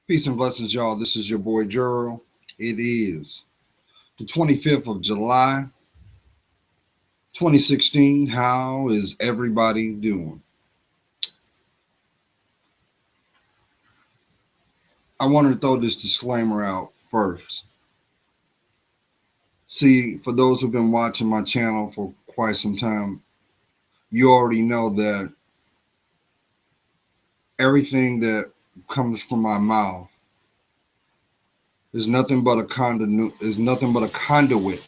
Peace and blessings, y'all. This is your boy Gerald. It is the 25th of July, 2016. How is everybody doing? I wanted to throw this disclaimer out first. See, for those who've been watching my channel for quite some time, you already know that everything that comes from my mouth is nothing but a conduit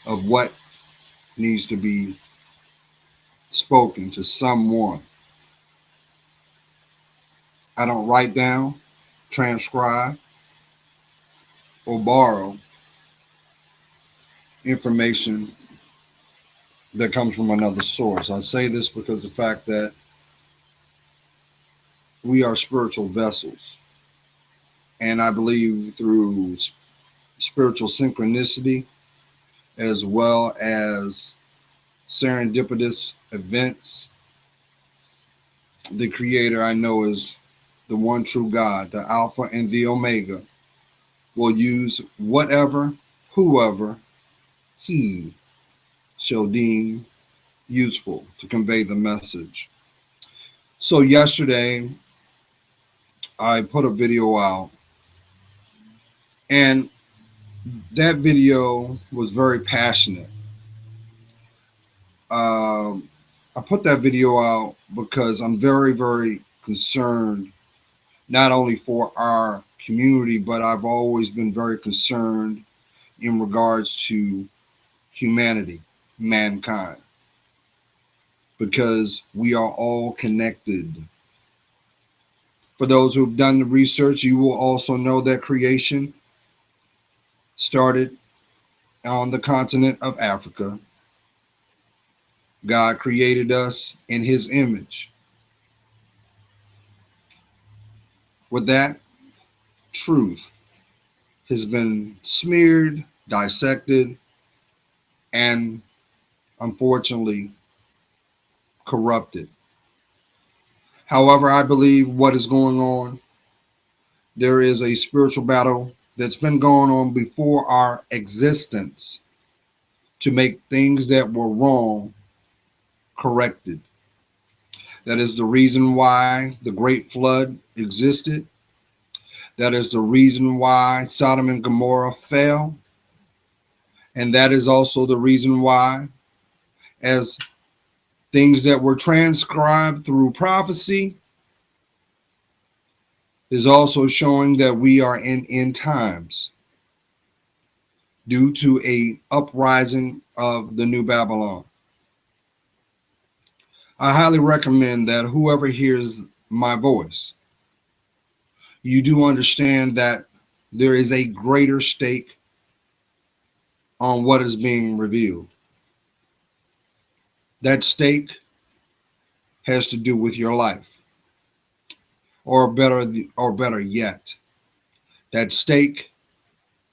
of what needs to be spoken to someone. I don't write down, transcribe, or borrow information that comes from another source. I say this because the fact that we are spiritual vessels. And I believe through spiritual synchronicity as well as serendipitous events, the creator I know is the one true God, the Alpha and the Omega, will use whatever, whoever he shall deem useful to convey the message. So yesterday, I put a video out, and that video was very passionate. I put that video out because I'm very, very concerned, not only for our community, but I've always been very concerned in regards to humanity, mankind, because we are all connected. For those who have done the research, you will also know that creation started on the continent of Africa. God created us in his image. With that truth has been smeared, dissected, and unfortunately corrupted. However, I believe what is going on, there is a spiritual battle that's been going on before our existence to make things that were wrong corrected. That is the reason why the Great Flood existed. That is the reason why Sodom and Gomorrah fell. And that is also the reason why, as things that were transcribed through prophecy, is also showing that we are in end times due to a uprising of the New Babylon. I highly recommend that whoever hears my voice, you do understand that there is a greater stake on what is being revealed. That stake has to do with your life, or better yet, that stake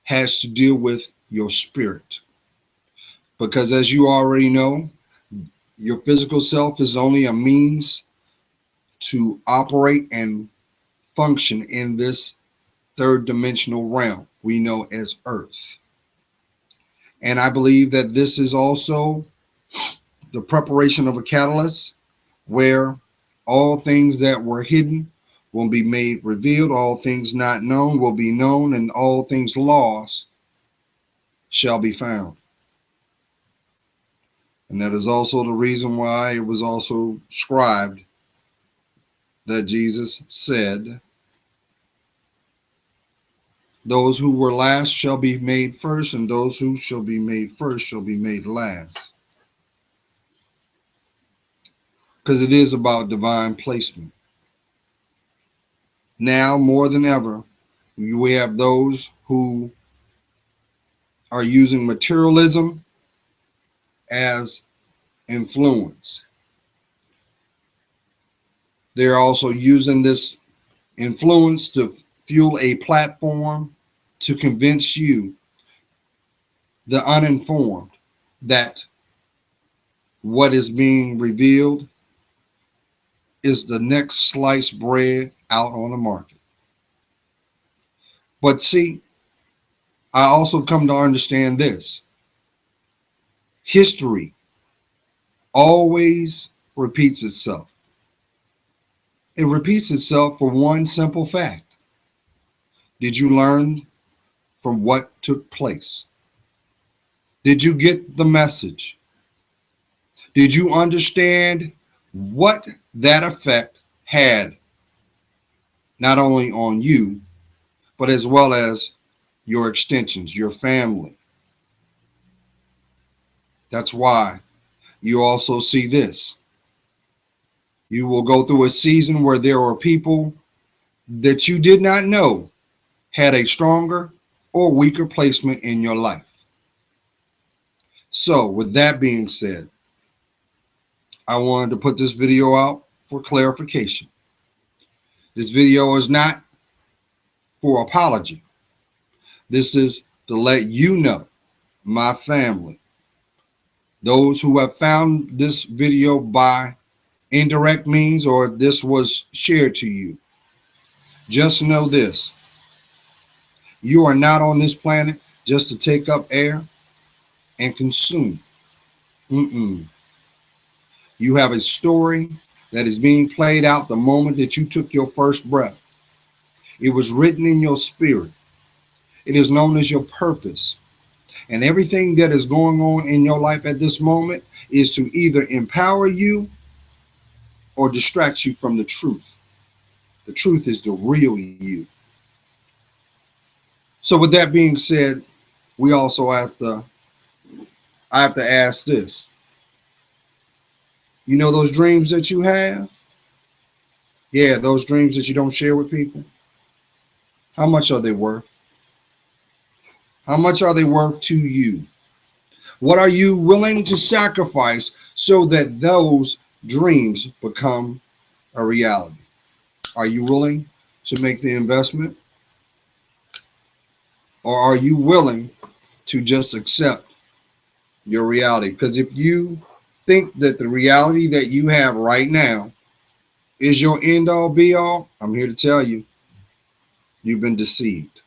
has to deal with your spirit. Because as you already know, your physical self is only a means to operate and function in this third dimensional realm we know as Earth. And I believe that this is also the preparation of a catalyst where all things that were hidden will be made revealed, all things not known will be known, and all things lost shall be found. And that is also the reason why it was also scribed that Jesus said, those who were last shall be made first, and those who shall be made first shall be made last. Because it is about divine placement. Now, more than ever, we have those who are using materialism as influence. They're also using this influence to fuel a platform to convince you, the uninformed, that what is being revealed is the next sliced bread out on the market. But see, I also come to understand this: history always repeats itself. It repeats itself for one simple fact. Did you learn from what took place? Did you get the message? Did you understand what that effect had, not only on you, but as well as your extensions, your family? That's why you also see this. You will go through a season where there are people that you did not know had a stronger or weaker placement in your life. So, with that being said, I wanted to put this video out for clarification. This video is not for apology. This is to let you know, my family, those who have found this video by indirect means or this was shared to you, just know this: you are not on this planet just to take up air and consume. Mm-mm. You have a story that is being played out the moment that you took your first breath. It was written in your spirit. It is known as your purpose. And everything that is going on in your life at this moment is to either empower you or distract you from the truth. The truth is the real you. So with that being said, we also I have to ask this. You know those dreams that you have? Yeah, those dreams that you don't share with people. How much are they worth? How much are they worth to you? What are you willing to sacrifice so that those dreams become a reality? Are you willing to make the investment? Or are you willing to just accept your reality? Because if you think that the reality that you have right now is your end all be all, I'm here to tell you, you've been deceived.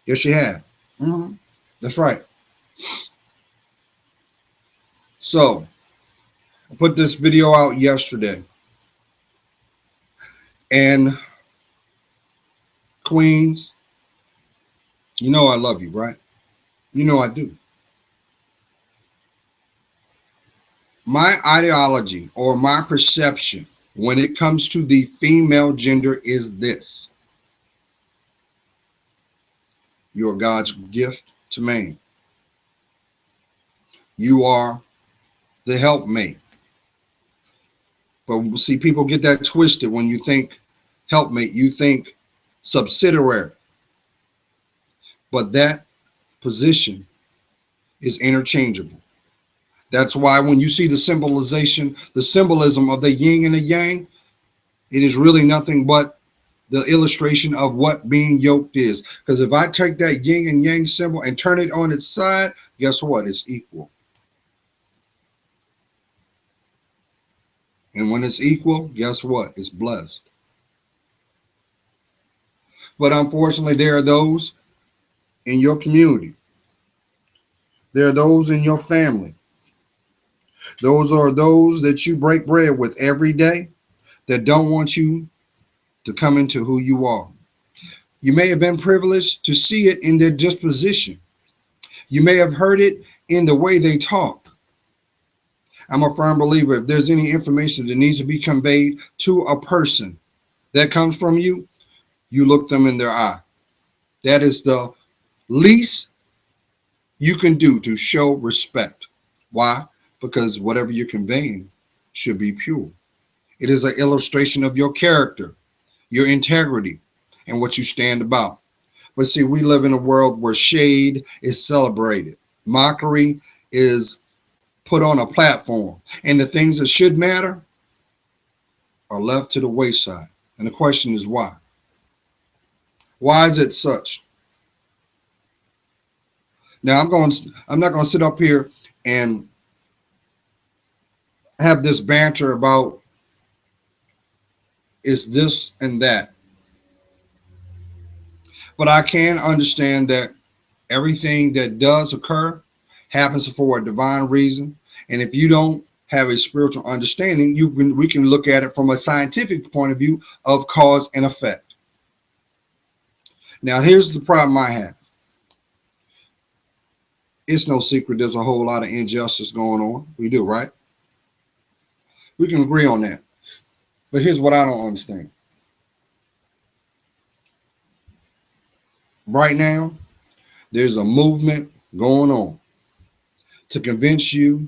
Yes, you have. Mm-hmm. That's right. So, I put this video out yesterday. And Queens, you know I love you, right? You know I do. My ideology or my perception when it comes to the female gender is this: you're God's gift to man. You are the helpmate. But see, people get that twisted. When you think helpmate, you think subsidiary. But that position is interchangeable. That's why when you see the symbolism of the yin and the yang, it is really nothing but the illustration of what being yoked is. Because if I take that yin and yang symbol and turn it on its side, guess what? It's equal. And when it's equal, guess what? It's blessed. But unfortunately, there are those in your community. There are those in your family. Those are those that you break bread with every day that don't want you to come into who you are. You may have been privileged to see it in their disposition. You may have heard it in the way they talk. I'm a firm believer if there's any information that needs to be conveyed to a person that comes from you, you look them in their eye. That is the least you can do to show respect. Why? Because whatever you're conveying should be pure. It is an illustration of your character, your integrity, and what you stand about. But see, we live in a world where shade is celebrated. Mockery is put on a platform. And the things that should matter are left to the wayside. And the question is why? Why is it such? Now I'm not going to sit up here and have this banter about is this and that. But I can understand that everything that does occur happens for a divine reason. And if you don't have a spiritual understanding, we can look at it from a scientific point of view of cause and effect. Now, here's the problem I have. It's no secret there's a whole lot of injustice going on. We do, right? We can agree on that. But here's what I don't understand. Right now, there's a movement going on to convince you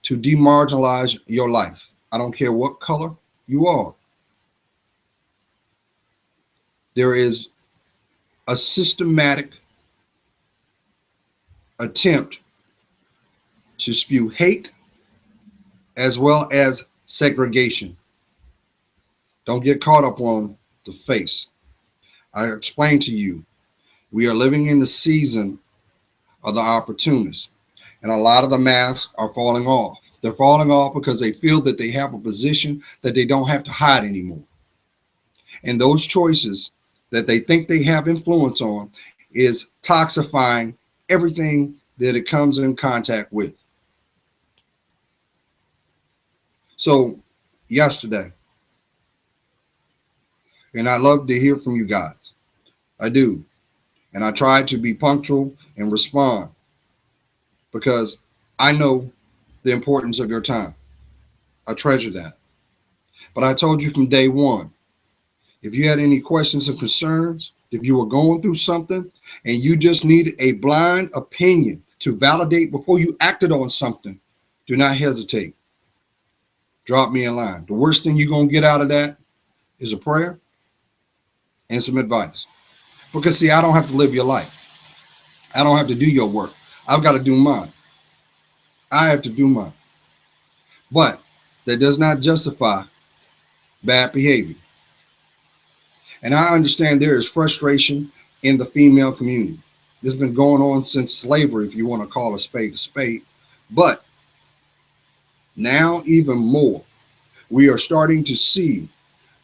to demarginalize your life. I don't care what color you are. There is a systematic attempt to spew hate as well as segregation. Don't get caught up on the face. I explained to you, we are living in the season of the opportunists, and a lot of the masks are falling off. They're falling off because they feel that they have a position that they don't have to hide anymore. And those choices that they think they have influence on is toxifying everything that it comes in contact with. So yesterday, and I love to hear from you guys. I do. And I try to be punctual and respond because I know the importance of your time. I treasure that. But I told you from day one, if you had any questions or concerns, if you were going through something and you just needed a blind opinion to validate before you acted on something, do not hesitate. Drop me a line. The worst thing you're going to get out of that is a prayer and some advice. Because, see, I don't have to live your life. I don't have to do your work. I've got to do mine. I have to do mine. But that does not justify bad behavior. And I understand there is frustration in the female community. This has been going on since slavery, if you want to call a spade a spade. But now even more, we are starting to see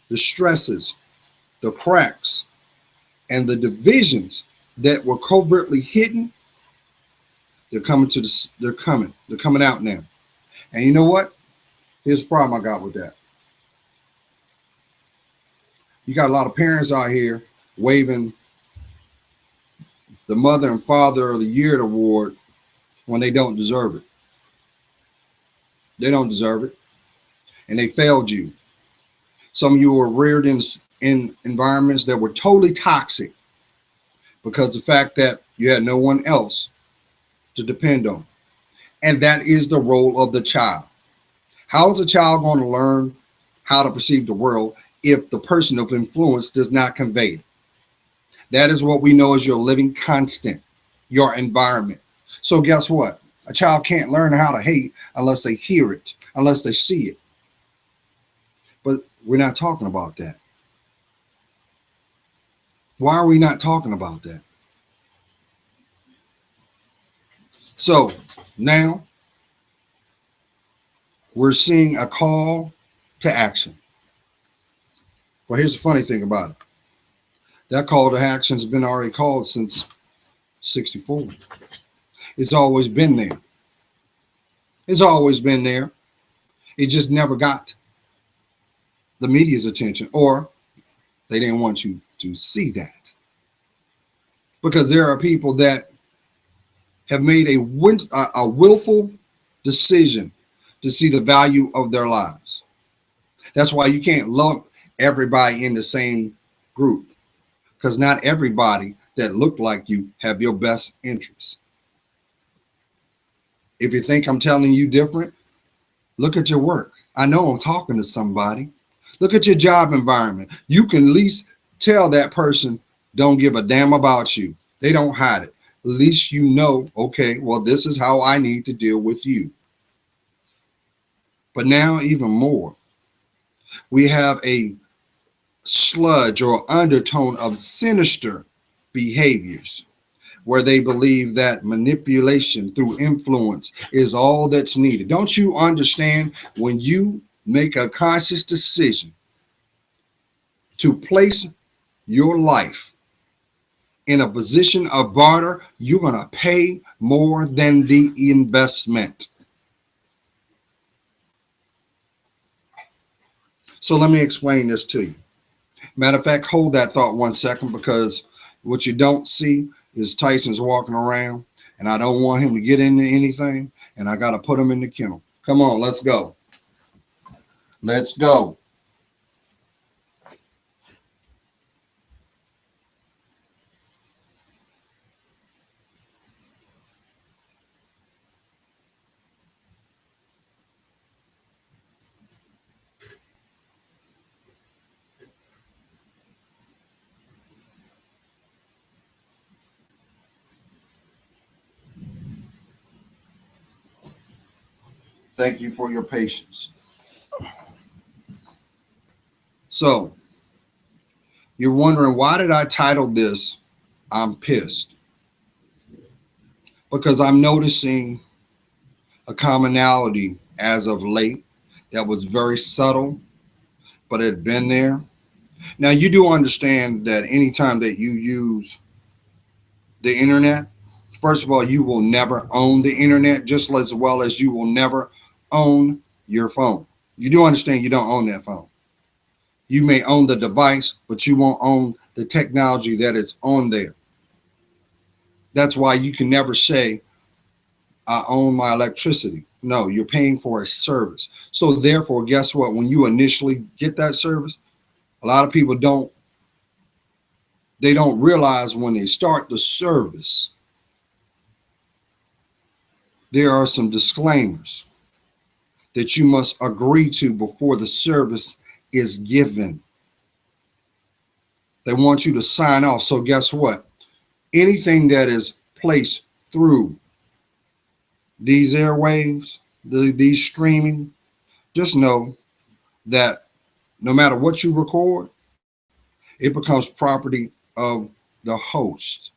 the stresses, the cracks, and the divisions that were covertly hidden. They're coming out now. And you know what? Here's the problem I got with that. You got a lot of parents out here waving the Mother and Father of the Year award when they don't deserve it. They don't deserve it. And they failed you. Some of you were reared in environments that were totally toxic because the fact that you had no one else to depend on. And that is the role of the child. How is a child going to learn how to perceive the world if the person of influence does not convey it? That is what we know as your living constant, your environment. So guess what? A child can't learn how to hate unless they hear it, unless they see it. But we're not talking about that. Why are we not talking about that? So now we're seeing a call to action. Well, here's the funny thing about it. That call to action has been already called since 64. It's always been there. It's always been there. It just never got the media's attention, or they didn't want you to see that. Because there are people that have made a willful decision to see the value of their lives. That's why you can't lump everybody in the same group, because not everybody that look like you have your best interests. If you think I'm telling you different, look at your work. I know I'm talking to somebody. Look at your job environment. You can at least tell that person don't give a damn about you. They don't hide it. At least you know, okay, well, this is how I need to deal with you. But now even more, we have a sludge or undertone of sinister behaviors where they believe that manipulation through influence is all that's needed. Don't you understand, when you make a conscious decision to place your life in a position of barter, you're going to pay more than the investment. So let me explain this to you. Matter of fact, hold that thought 1 second, because what you don't see is Tyson's walking around, and I don't want him to get into anything, and I got to put him in the kennel. Come on, let's go. Let's go. Thank you for your patience. So, you're wondering, why did I title this I'm Pissed? Because I'm noticing a commonality as of late that was very subtle, but it had been there. Now, you do understand that anytime that you use the internet, first of all, you will never own the internet, just as well as you will never own your phone. You do understand you don't own that phone. You may own the device, but you won't own the technology that is on there. That's why you can never say, I own my electricity. No, you're paying for a service. So therefore, guess what? When you initially get that service, a lot of people don't realize when they start the service, there are some disclaimers that you must agree to before the service is given. They want you to sign off. So guess what? Anything that is placed through these airwaves, these streaming, just know that no matter what you record, it becomes property of the host.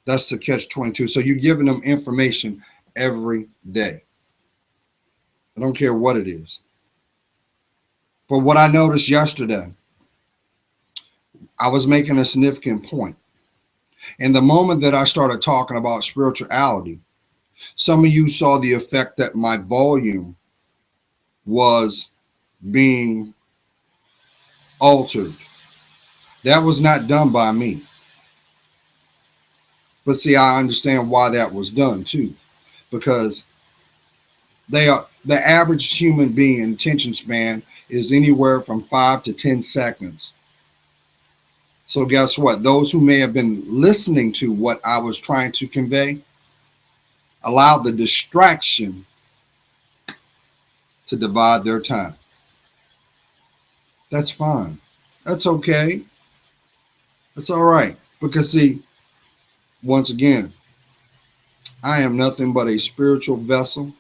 That's the catch 22. So you're giving them information every day. I don't care what it is. But what I noticed yesterday, I was making a significant point. And the moment that I started talking about spirituality, some of you saw the effect that my volume was being altered. That was not done by me. But see, I understand why that was done too, because the average human being attention span is anywhere from 5 to 10 seconds. So guess what? Those who may have been listening to what I was trying to convey allowed the distraction to divide their time. That's fine. That's okay. That's all right. Because see, once again, I am nothing but a spiritual vessel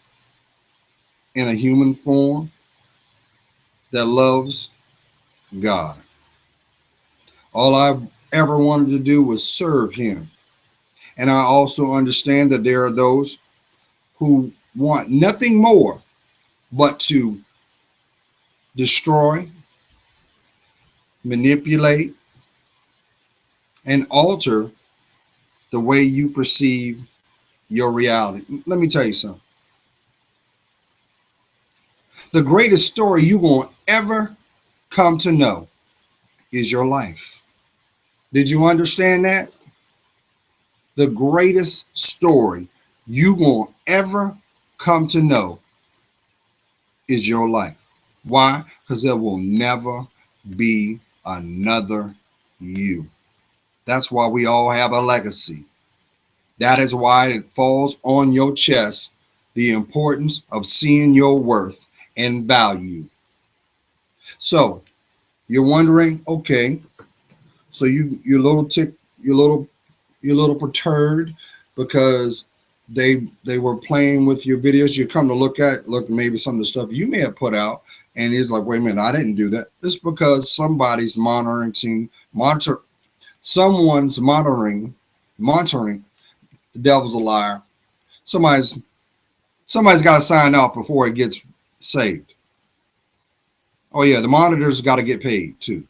in a human form that loves God. All I ever wanted to do was serve him. And I also understand that there are those who want nothing more but to destroy, manipulate, and alter the way you perceive your reality. Let me tell you something. The greatest story you're going to ever come to know is your life. Did you understand that? The greatest story you're going to ever come to know is your life. Why? Because there will never be another you. That's why we all have a legacy. That is why it falls on your chest, the importance of seeing your worth and value. So you're wondering, okay, so you're a little perturbed because they were playing with your videos. You come to look maybe some of the stuff you may have put out, and it's like, wait a minute, I didn't do that. It's because someone's monitoring. The devil's a liar. Somebody's got to sign off before it gets saved. Oh yeah, the monitors got to get paid too.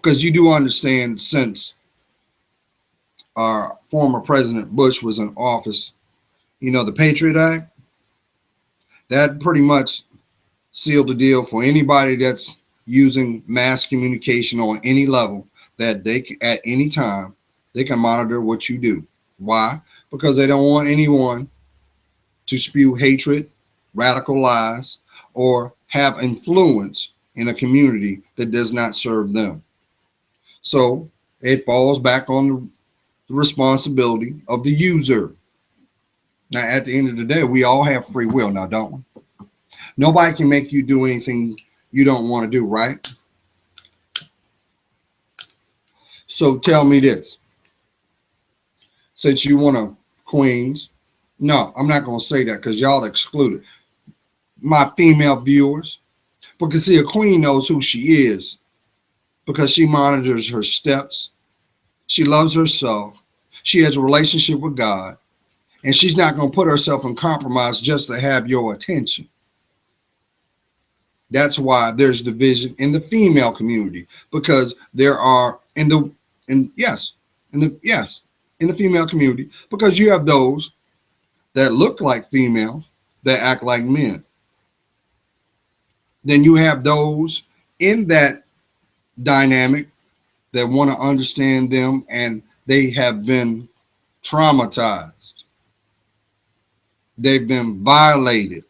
Because you do understand, since our former President Bush was in office, the Patriot Act, that pretty much sealed the deal for anybody that's using mass communication on any level, that they at any time they can monitor what you do. Why? Because they don't want anyone to spew hatred, radical lies, or have influence in a community that does not serve them. So it falls back on the responsibility of the user. Now, at the end of the day, we all have free will now, don't we? Nobody can make you do anything you don't want to do, right? So tell me this. Since you want to Queens, no, I'm not going to say that because y'all excluded my female viewers. Because see, a queen knows who she is because she monitors her steps. She loves herself. She has a relationship with God. And she's not going to put herself in compromise just to have your attention. That's why there's division in the female community, because there are in the female community, because you have those that look like females that act like men. Then you have those in that dynamic that want to understand them, and they have been traumatized. They've been violated.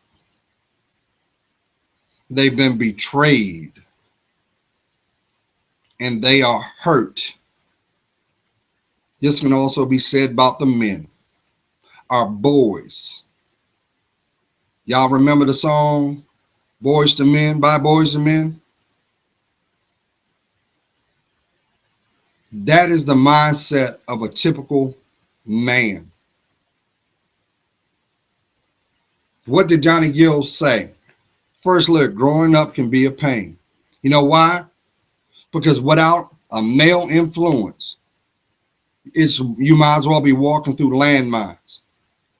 They've been betrayed. And they are hurt. This can also be said about the men, our boys. Y'all remember the song Boys to Men by Boys to Men? That is the mindset of a typical man. What did Johnny Gill say? First lyric, growing up can be a pain. You know why? Because without a male influence, you might as well be walking through landmines,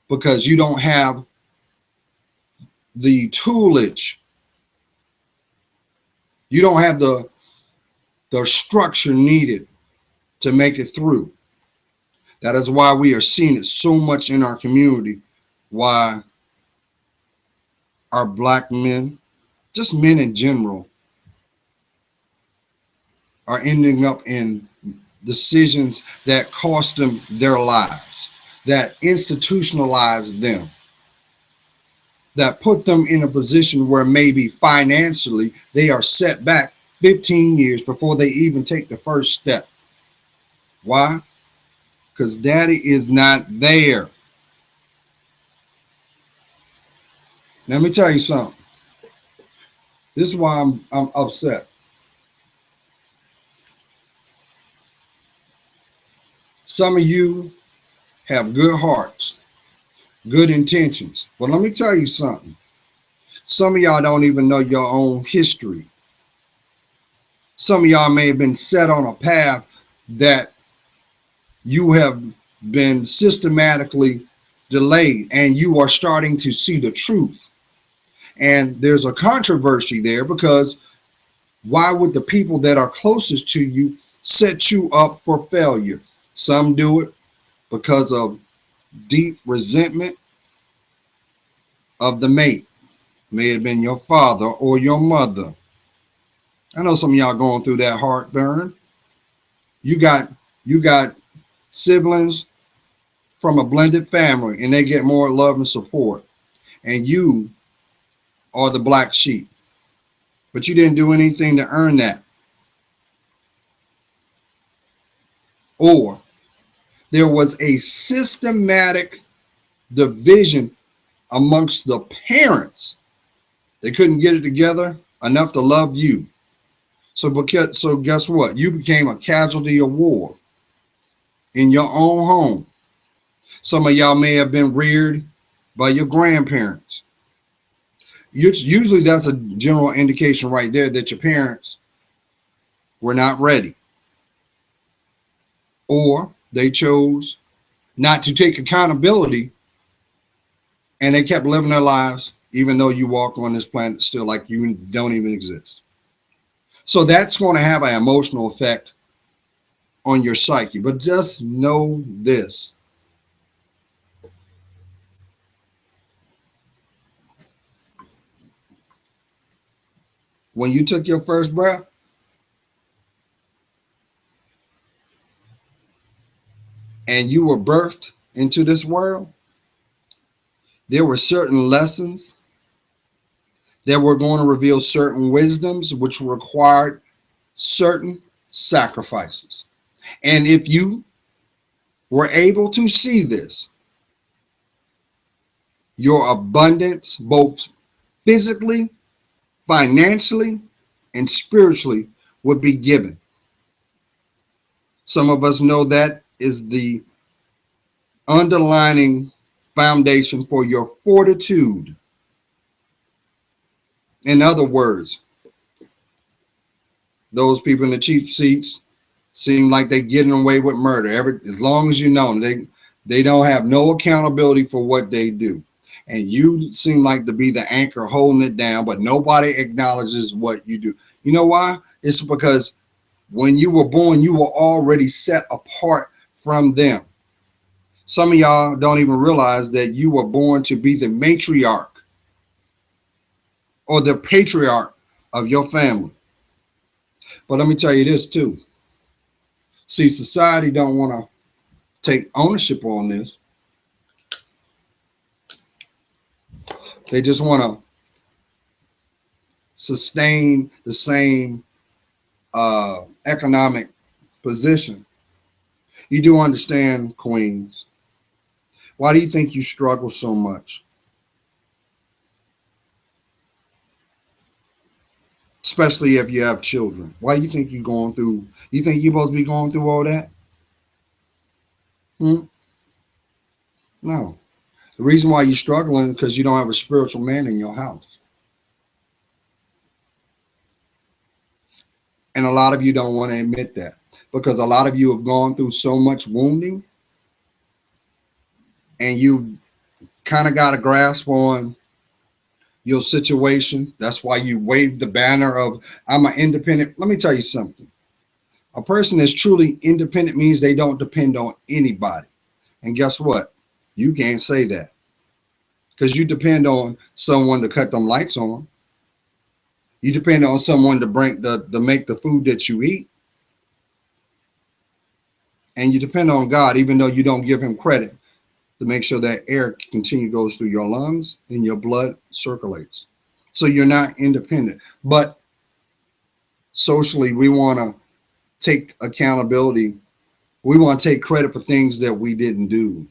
because you don't have the toolage. You don't have the structure needed to make it through. That is why we are seeing it so much in our community, why our black men, just men in general, are ending up in decisions that cost them their lives, that institutionalize them, that put them in a position where maybe financially they are set back 15 years before they even take the first step. Why? Because daddy is not there. Let me tell you something. This is why I'm upset. Some of you have good hearts, good intentions. But let me tell you something. Some of y'all don't even know your own history. Some of y'all may have been set on a path that you have been systematically delayed, and you are starting to see the truth. And there's a controversy there, because why would the people that are closest to you set you up for failure? Some do it because of deep resentment of the mate. May have been your father or your mother. I know some of y'all going through that heartburn. You got siblings from a blended family, and they get more love and support. And you are the black sheep. But you didn't do anything to earn that. Or there was a systematic division amongst the parents. They couldn't get it together enough to love you. So guess what? You became a casualty of war in your own home. Some of y'all may have been reared by your grandparents. Usually that's a general indication right there that your parents were not ready, or they chose not to take accountability, and they kept living their lives even though you walk on this planet still like you don't even exist. So that's going to have an emotional effect on your psyche. But just know this: when you took your first breath and you were birthed into this world, there were certain lessons that were going to reveal certain wisdoms which required certain sacrifices. And if you were able to see this, your abundance, both physically, financially, and spiritually, would be given. Some of us know that is the underlining foundation for your fortitude. In other words, those people in the cheap seats seem like they're getting away with murder. As long as you know they don't have no accountability for what they do. And you seem like to be the anchor holding it down, but nobody acknowledges what you do. You know why? It's because when you were born, you were already set apart from them. Some of y'all don't even realize that you were born to be the matriarch or the patriarch of your family. But let me tell you this too. See, society don't want to take ownership on this. They just want to sustain the same economic position. You do understand, Queens. Why do you think you struggle so much? Especially if you have children. Why do you think you're going through? You think you're supposed to be going through all that? No. The reason why you're struggling is because you don't have a spiritual man in your house. And a lot of you don't want to admit that because a lot of you have gone through so much wounding and you kind of got a grasp on your situation. That's why you wave the banner of I'm an independent. Let me tell you something. A person that's truly independent means they don't depend on anybody. And guess what? You can't say that because you depend on someone to cut them lights on. You depend on someone to make the food that you eat. And you depend on God, even though you don't give him credit, to make sure that air continue goes through your lungs and your blood circulates. So you're not independent. But socially, we want to take accountability. We want to take credit for things that we didn't do.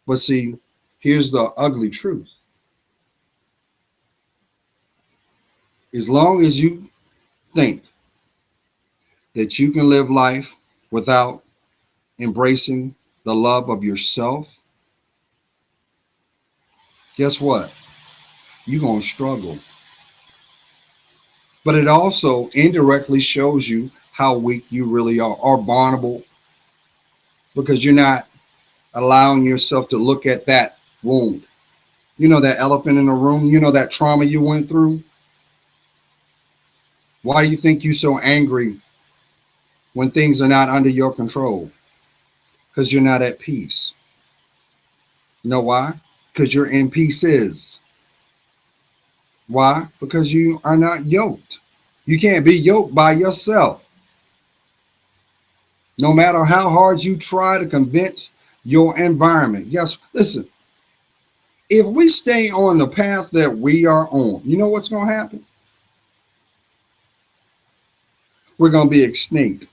But see, here's the ugly truth. As long as you think that you can live life without embracing the love of yourself, guess what? You're going to struggle. But it also indirectly shows you how weak you really are or vulnerable because you're not allowing yourself to look at that wound. You know, that elephant in the room, you know, that trauma you went through. Why do you think you're so angry when things are not under your control? Because you're not at peace. You know why? Because you're in pieces. Why? Because you are not yoked. You can't be yoked by yourself. No matter how hard you try to convince your environment. Yes, listen, if we stay on the path that we are on, you know what's going to happen? We're going to be extinct.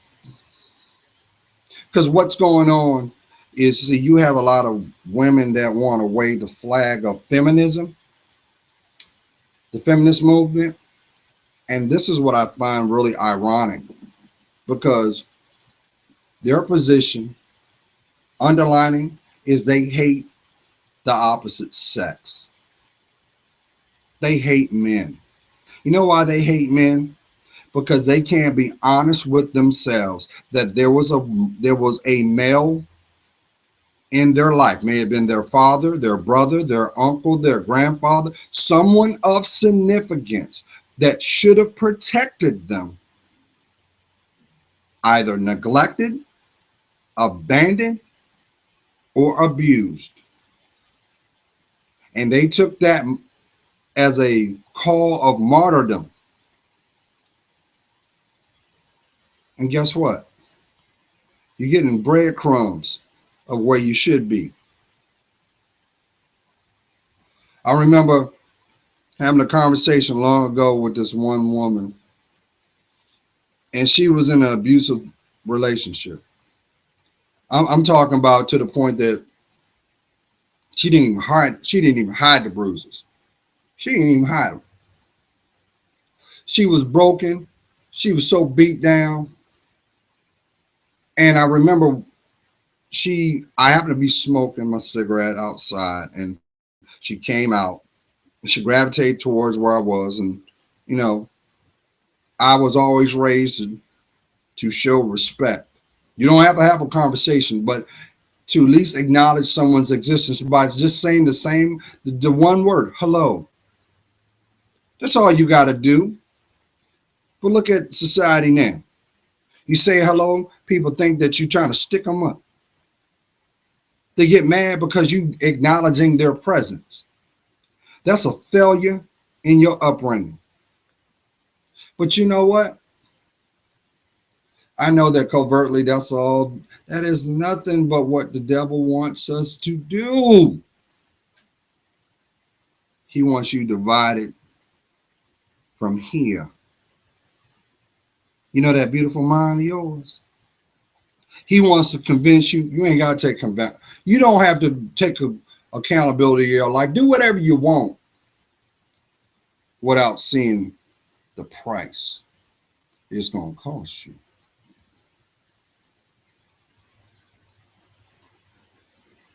Because what's going on is, see, you have a lot of women that want to wave the flag of feminism, the feminist movement. And this is what I find really ironic because their position underlining is they hate the opposite sex. They hate men. You know why they hate men? Because they can't be honest with themselves that there was a male in their life, may have been their father, their brother, their uncle, their grandfather, someone of significance, that should have protected them either neglected, abandoned, or abused. And they took that as a call of martyrdom. And guess what? You're getting breadcrumbs of where you should be. I remember having a conversation long ago with this one woman, and she was in an abusive relationship. I'm talking about to the point that she didn't even hide. She didn't even hide the bruises. She didn't even hide them. She was broken. She was so beat down. And I remember I happened to be smoking my cigarette outside, and she came out and she gravitated towards where I was. And, you know, I was always raised to show respect. You don't have to have a conversation, but to at least acknowledge someone's existence by just saying the one word, hello. That's all you got to do. But look at society now. You say hello, people think that you're trying to stick them up. They get mad because you acknowledging their presence. That's a failure in your upbringing. But you know what? I know that covertly that is nothing but what the devil wants us to do. He wants you divided from here. You know that beautiful mind of yours? He wants to convince you. You ain't got to take him back. You don't have to take accountability of your life. Do whatever you want without seeing the price it's going to cost you.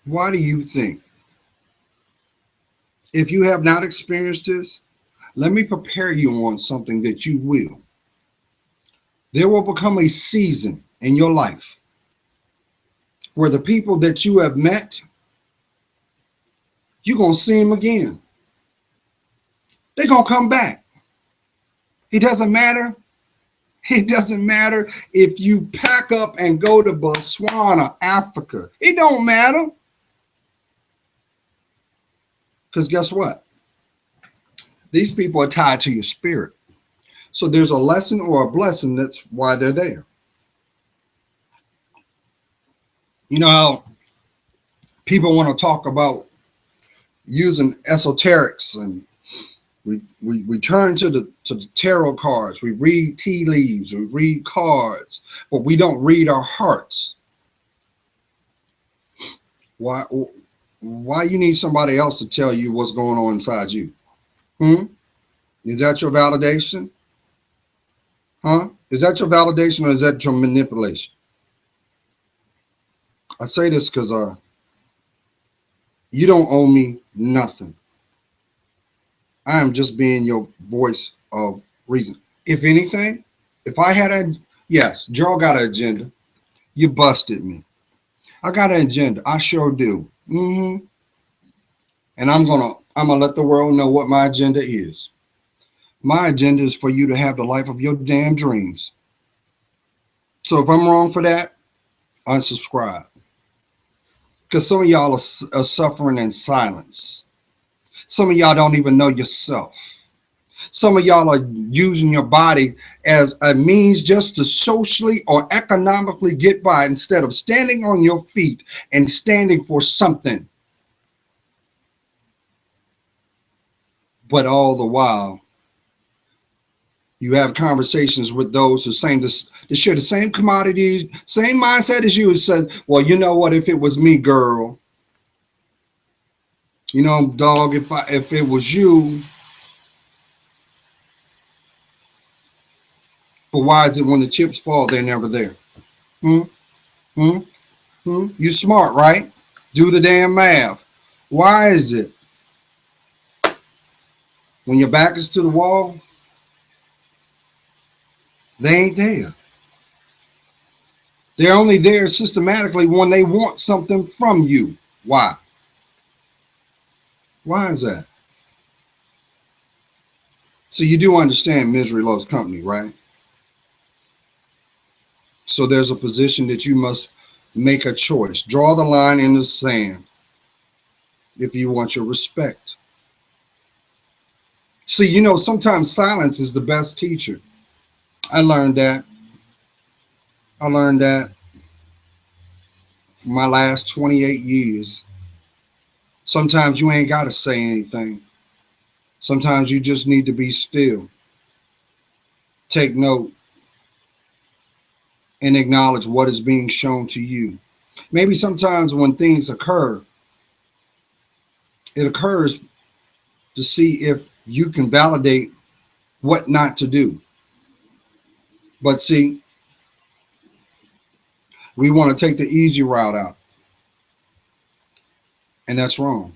Why do you think? If you have not experienced this, let me prepare you on something that you will. There will become a season in your life where the people that you have met, you're going to see them again. They're going to come back. It doesn't matter. It doesn't matter if you pack up and go to Botswana, Africa. It don't matter. Because guess what? These people are tied to your spirit. So there's a lesson or a blessing. That's why they're there. You know how people want to talk about using esoterics, and we turn to the tarot cards. We read tea leaves. We read cards, but we don't read our hearts. Why you need somebody else to tell you what's going on inside you? Is that your validation? Is that your validation, or is that your manipulation? I say this because you don't owe me nothing. I am just being your voice of reason. If anything, if I had yes, Joe got an agenda. You busted me. I got an agenda. I sure do. And I'm gonna let the world know what my agenda is. My agenda is for you to have the life of your damn dreams. So if I'm wrong for that, unsubscribe. Because some of y'all are suffering in silence. Some of y'all don't even know yourself. Some of y'all are using your body as a means just to socially or economically get by instead of standing on your feet and standing for something. But all the while, you have conversations with those who share the same commodities, same mindset as you, and said, well, you know what, if it was me, girl, you know, dog, if it was you, but why is it when the chips fall, they're never there? You smart, right? Do the damn math. Why is it when your back is to the wall, they ain't there? They're only there systematically when they want something from you. Why? Why is that? So you do understand misery loves company, right? So there's a position that you must make a choice. Draw the line in the sand if you want your respect. See, sometimes silence is the best teacher. I learned that. I learned that for my last 28 years. Sometimes you ain't got to say anything. Sometimes you just need to be still, take note, and acknowledge what is being shown to you. Maybe sometimes when things occur, it occurs to see if you can validate what not to do. But see, we want to take the easy route out, and that's wrong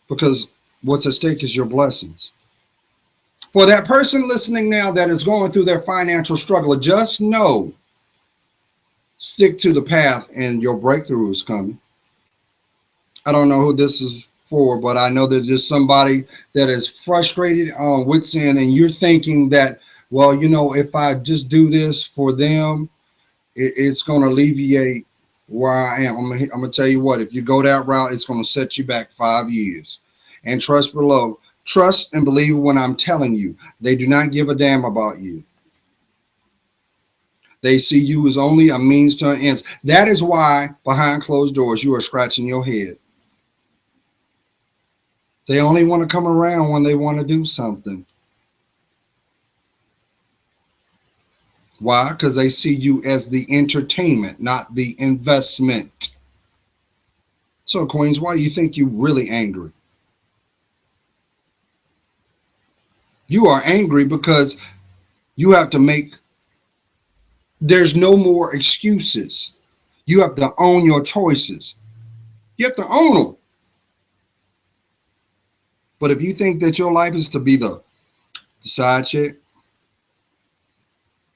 because what's at stake is your blessings. For that person listening now that is going through their financial struggle, just know, stick to the path and your breakthrough is coming. I don't know who this is for, but I know that there's somebody that is frustrated on wit's end, and you're thinking that, well, if I just do this for them, it's going to alleviate where I am. I'm going to tell you what, if you go that route, it's going to set you back 5 years. And trust and believe when I'm telling you, they do not give a damn about you. They see you as only a means to an end. That is why behind closed doors, you are scratching your head. They only want to come around when they want to do something. Why? Because they see you as the entertainment, not the investment. So, Queens, why do you think you're really angry? You are angry because you have to there's no more excuses. You have to own your choices. You have to own them. But if you think that your life is to be the side chick,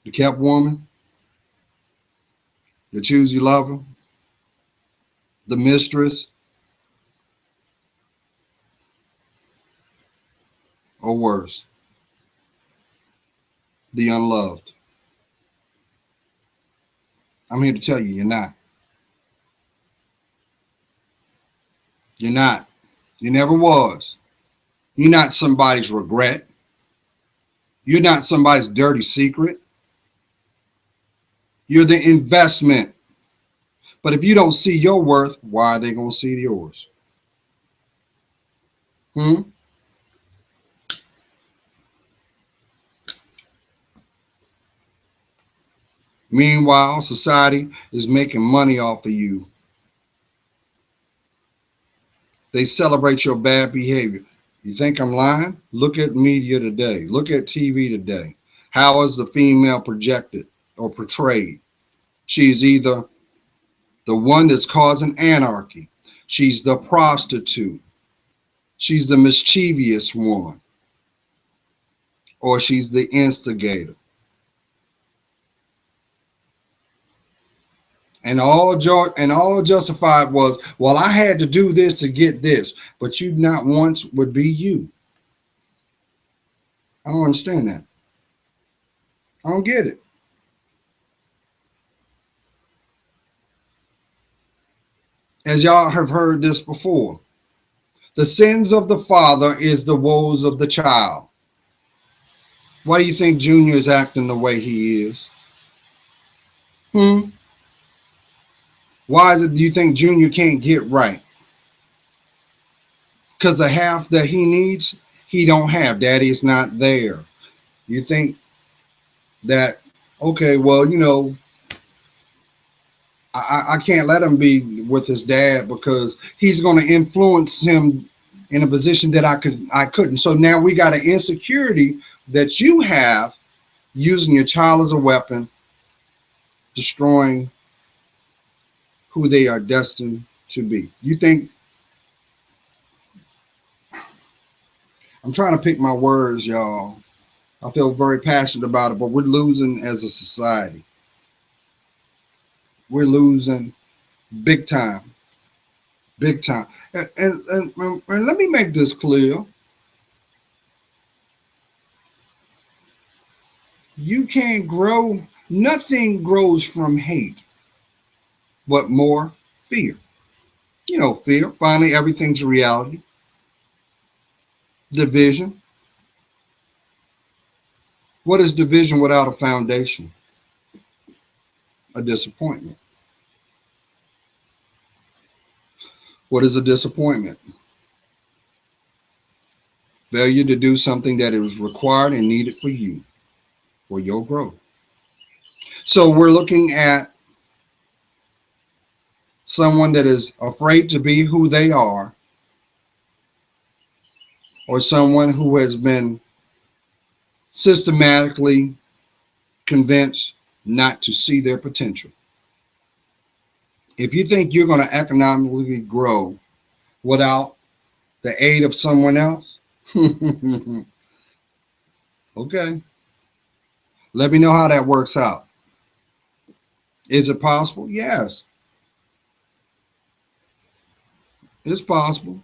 the kept woman, the choosy lover, the mistress, or worse, the unloved, I'm here to tell you, you're not. You're not. You never was. You're not somebody's regret. You're not somebody's dirty secret. You're the investment. But if you don't see your worth, why are they going to see yours? Meanwhile, society is making money off of you. They celebrate your bad behavior. You think I'm lying? Look at media today. Look at TV today. How is the female projected or portrayed? She's either the one that's causing anarchy. She's the prostitute. She's the mischievous one. Or she's the instigator. And all justified was, well, I had to do this to get this, but you not once would be you. I don't understand that. I don't get it. As y'all have heard this before, the sins of the father is the woes of the child. Why do you think Junior is acting the way he is? Why do you think Junior can't get right? Because the half that he needs, he don't have. Daddy is not there. You think that, okay, well, I can't let him be with his dad because he's going to influence him in a position that I couldn't. So now we got an insecurity that you have using your child as a weapon, destroying who they are destined to be. You think, I'm trying to pick my words, y'all. I feel very passionate about it, but we're losing as a society. We're losing big time. Big time. And let me make this clear. You can't grow, nothing grows from hate, but more fear. You know, fear, finally everything's a reality. Division. What is division without a foundation? A disappointment. What is a disappointment? Failure to do something that is required and needed for you, for your growth. So we're looking at someone that is afraid to be who they are, or someone who has been systematically convinced not to see their potential. If you think you're going to economically grow without the aid of someone else, okay, let me know how that works out. Is it possible? Yes, it's possible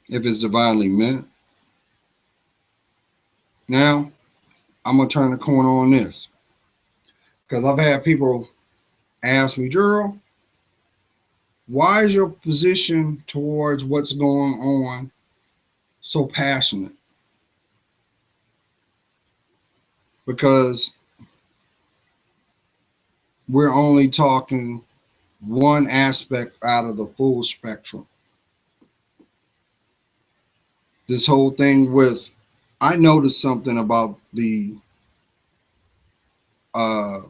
if it's divinely meant. Now, I'm going to turn the corner on this because I've had people ask me, Gerald, why is your position towards what's going on so passionate? Because we're only talking one aspect out of the full spectrum. This whole thing with, I noticed something about the uh,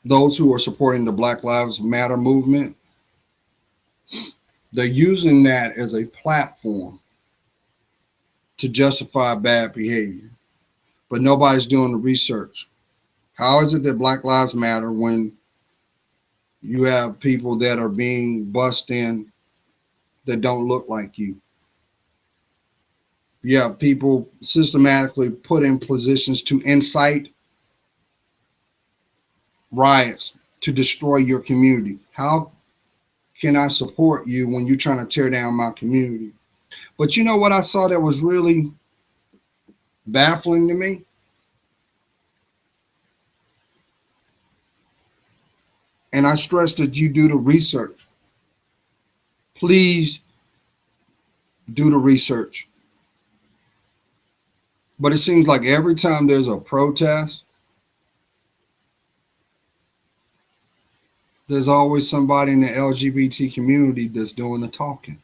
those who are supporting the Black Lives Matter movement. They're using that as a platform to justify bad behavior, but nobody's doing the research. How is it that Black Lives Matter when you have people that are being bussed in that don't look like you? You have people systematically put in positions to incite riots to destroy your community. How can I support you when you're trying to tear down my community? But you know what I saw that was really baffling to me? And I stress that you do the research. Please do the research. But it seems like every time there's a protest, there's always somebody in the LGBT community that's doing the talking.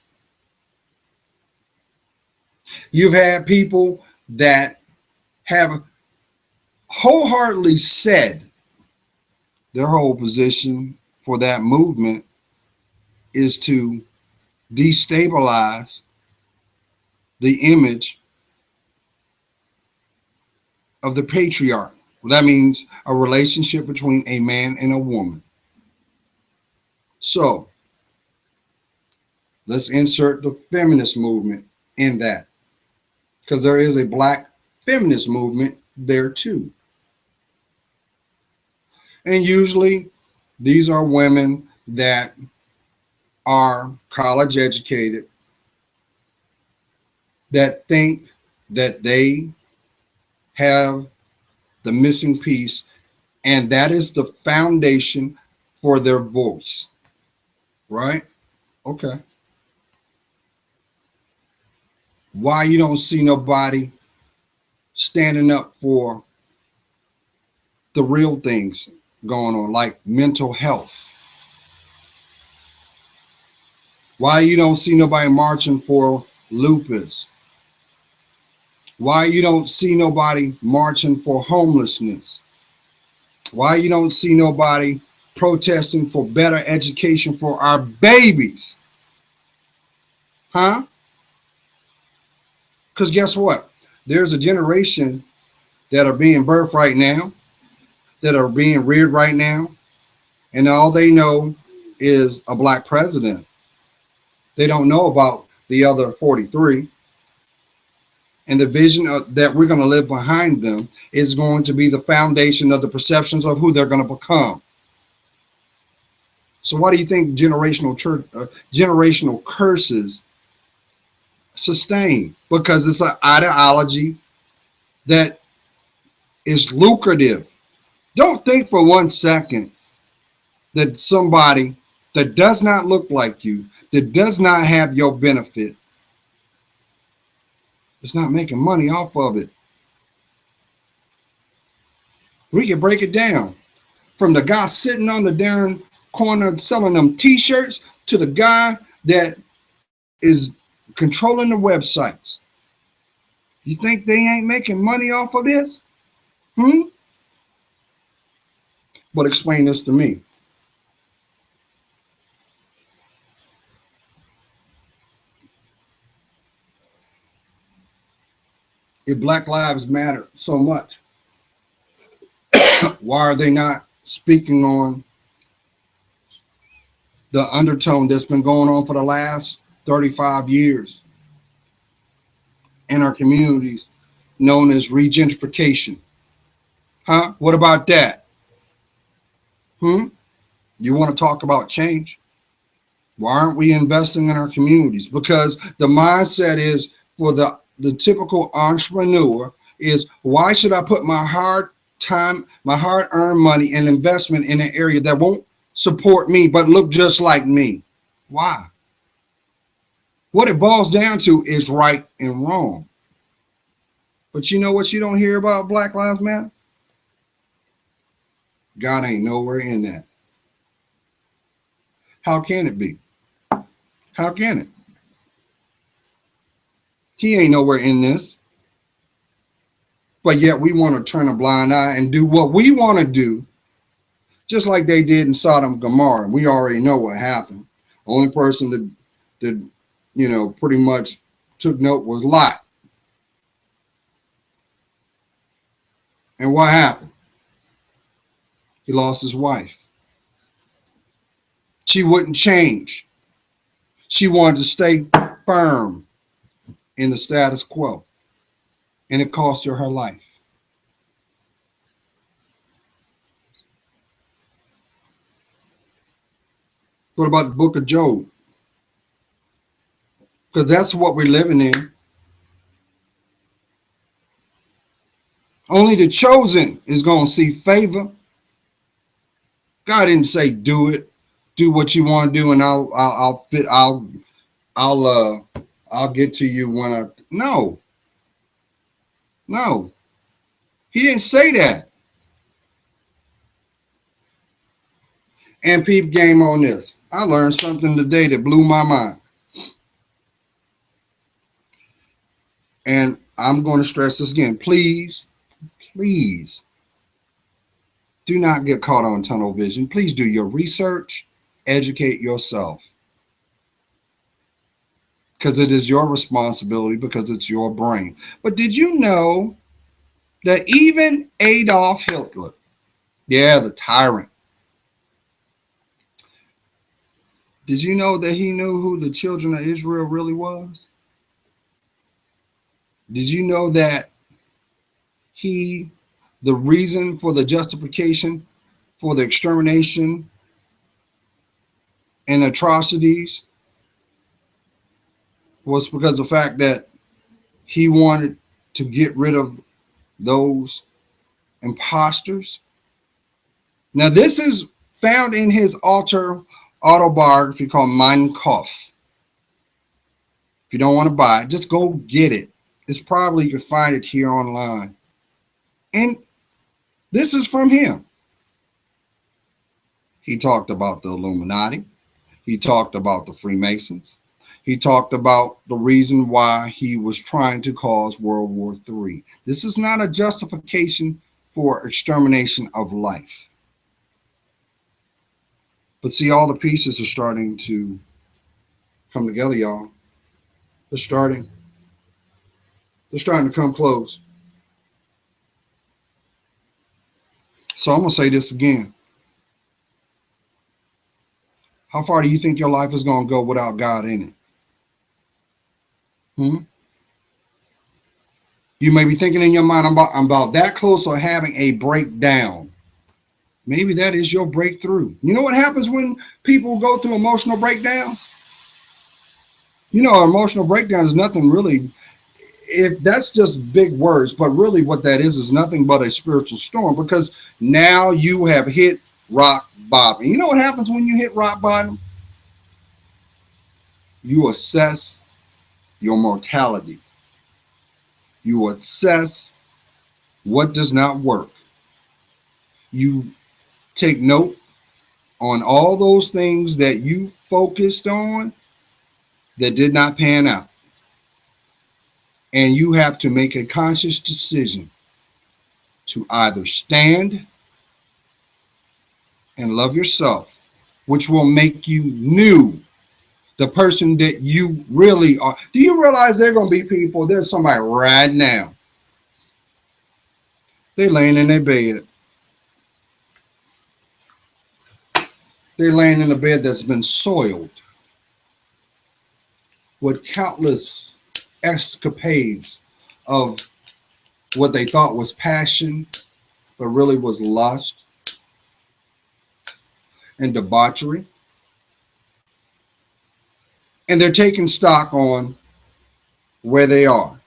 You've had people that have wholeheartedly said their whole position for that movement is to destabilize the image of the patriarch. Well, that means a relationship between a man and a woman. So let's insert the feminist movement in that, because there is a black feminist movement there too. And usually these are women that are college educated, that think that they have the missing piece, and that is the foundation for their voice, right? Okay. Why you don't see nobody standing up for the real things going on, like mental health? Why you don't see nobody marching for lupus? Why you don't see nobody marching for homelessness? Why you don't see nobody protesting for better education for our babies? Huh? Because guess what? There's a generation that are being birthed right now, that are being reared right now, and all they know is a black president. They don't know about the other 43. And the vision that we're going to live behind them is going to be the foundation of the perceptions of who they're going to become. So why do you think generational curses sustain because it's an ideology that is lucrative. Don't think for 1 second that somebody that does not look like you, that does not have your benefit, is not making money off of it. We can break it down from the guy sitting on the darn corner selling them t-shirts to the guy that is controlling the websites. You think they ain't making money off of this? But explain this to me. If Black Lives Matter so much, why are they not speaking on the undertone that's been going on for the last 35 years in our communities, known as regentrification? Huh? What about that? You want to talk about change? Why aren't we investing in our communities? Because the mindset is for the typical entrepreneur is, why should I put my hard earned money and investment in an area that won't support me but look just like me? Why? What it boils down to is right and wrong. But you know what you don't hear about Black Lives Matter? God ain't nowhere in that. How can it be? How can it? He ain't nowhere in this. But yet we want to turn a blind eye and do what we want to do, just like they did in Sodom and Gomorrah. We already know what happened. The only person that pretty much took note was Lot. And what happened? He lost his wife. She wouldn't change. She wanted to stay firm in the status quo. And it cost her life. What about the book of Job? Because that's what we're living in. Only the chosen is going to see favor. God didn't say do it, do what you want to do, and I'll get to you when I. No. He didn't say that. And peep game on this. I learned something today that blew my mind. And I'm going to stress this again. Please do not get caught on tunnel vision. Please do your research, educate yourself. Because it is your responsibility, because it's your brain. But did you know that even Adolf Hitler, the tyrant, did you know that he knew who the children of Israel really was? Did you know that the reason for the justification for the extermination and atrocities was because of the fact that he wanted to get rid of those imposters? Now, this is found in his autobiography called Mein Kampf. If you don't want to buy it, just go get it. It's probably, you can find it here online. And this is from him. He talked about the Illuminati. He talked about the Freemasons. He talked about the reason why he was trying to cause World War III. This is not a justification for extermination of life. But see, all the pieces are starting to come together, y'all. They're starting to come close. So I'm going to say this again. How far do you think your life is going to go without God in it? You may be thinking in your mind, I'm about that close to having a breakdown. Maybe that is your breakthrough. You know what happens when people go through emotional breakdowns? You know, emotional breakdown is nothing really, if that's just big words, but really what that is nothing but a spiritual storm, because now you have hit rock bottom. You know what happens when you hit rock bottom? You assess your mortality. You assess what does not work. You take note on all those things that you focused on that did not pan out. And you have to make a conscious decision to either stand and love yourself, which will make you new, the person that you really are. Do you realize there are going to be people, there's somebody right now, they laying in their bed. They're laying in a bed that's been soiled with countless escapades of what they thought was passion, but really was lust and debauchery. And they're taking stock on where they are.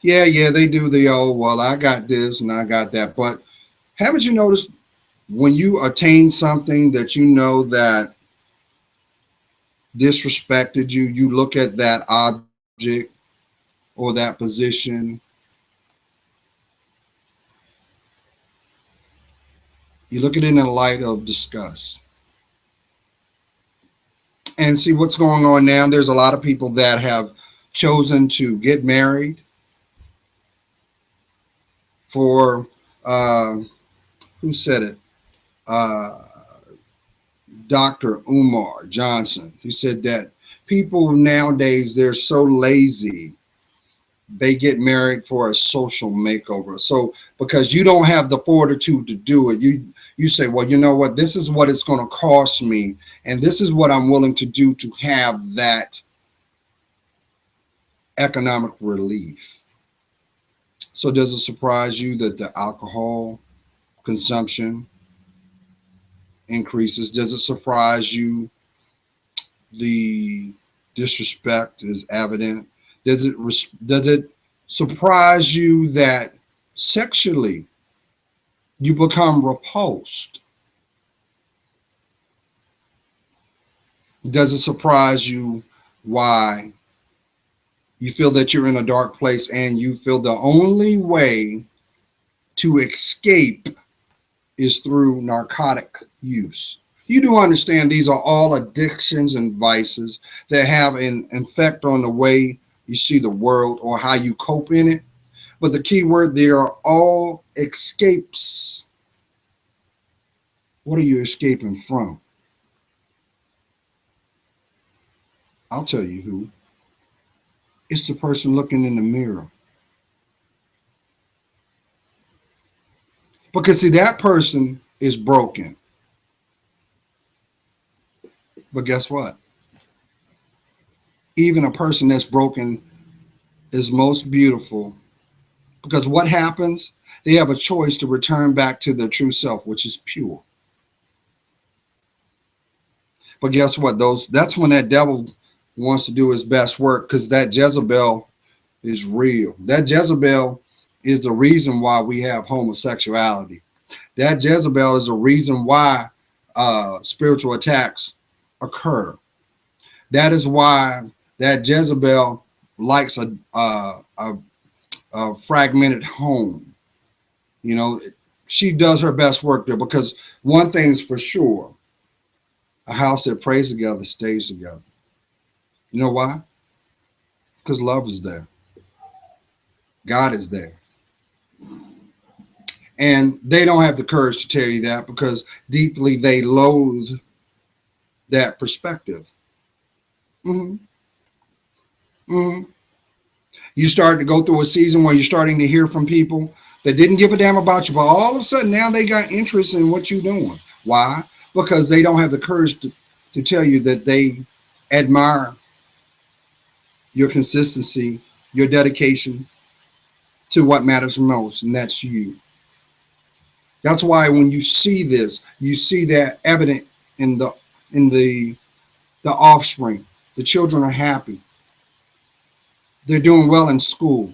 Yeah, they do the old, well, I got this and I got that. But haven't you noticed when you attain something that you know that disrespected you, you look at that object or that position, you look at it in a light of disgust. And see what's going on now. There's a lot of people that have chosen to get married for, who said it? Uh, Dr. Umar Johnson. He said that people nowadays, they're so lazy, they get married for a social makeover. So because you don't have the fortitude to do it, you say, well, you know what, this is what it's going to cost me, and this is what I'm willing to do to have that economic relief. So does it surprise you that the alcohol consumption increases? Does it surprise you the disrespect is evident? Does it surprise you that sexually you become repulsed? Does it surprise you why you feel that you're in a dark place and you feel the only way to escape is through narcotic use? You do understand these are all addictions and vices that have an effect on the way you see the world or how you cope in it. But the key word, they are all escapes. What are you escaping from? I'll tell you who. It's the person looking in the mirror. Because see, that person is broken. But guess what? Even a person that's broken is most beautiful, because what happens? They have a choice to return back to their true self, which is pure. But guess what? That's when that devil wants to do his best work, because that Jezebel is real. That Jezebel is the reason why we have homosexuality. That Jezebel is the reason why spiritual attacks occur. That is why that Jezebel likes a fragmented home. You know, she does her best work there, because one thing's for sure, a house that prays together stays together. You know why? Because love is there. God is there. And they don't have the courage to tell you that, because deeply they loathe that perspective. Mm-hmm. Mm-hmm. You start to go through a season where you're starting to hear from people that didn't give a damn about you, but all of a sudden now they got interest in what you're doing. Why? Because they don't have the courage to tell you that they admire your consistency, your dedication to what matters most, and that's you. That's why when you see this, you see that evident in the offspring. The children are happy. They're doing well in school.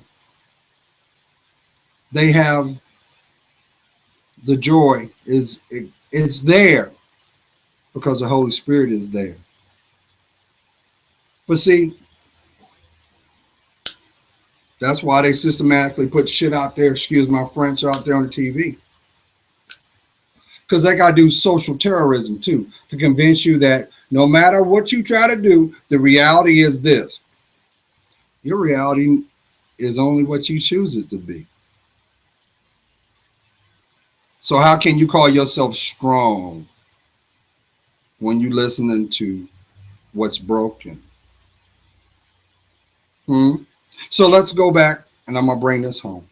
They have the joy. It's there because the Holy Spirit is there. But see, that's why they systematically put shit out there, excuse my French, out there on the TV. Because they got to do social terrorism too, to convince you that no matter what you try to do, the reality is this. Your reality is only what you choose it to be. So how can you call yourself strong when you're listening to what's broken? So let's go back, and I'm going to bring this home.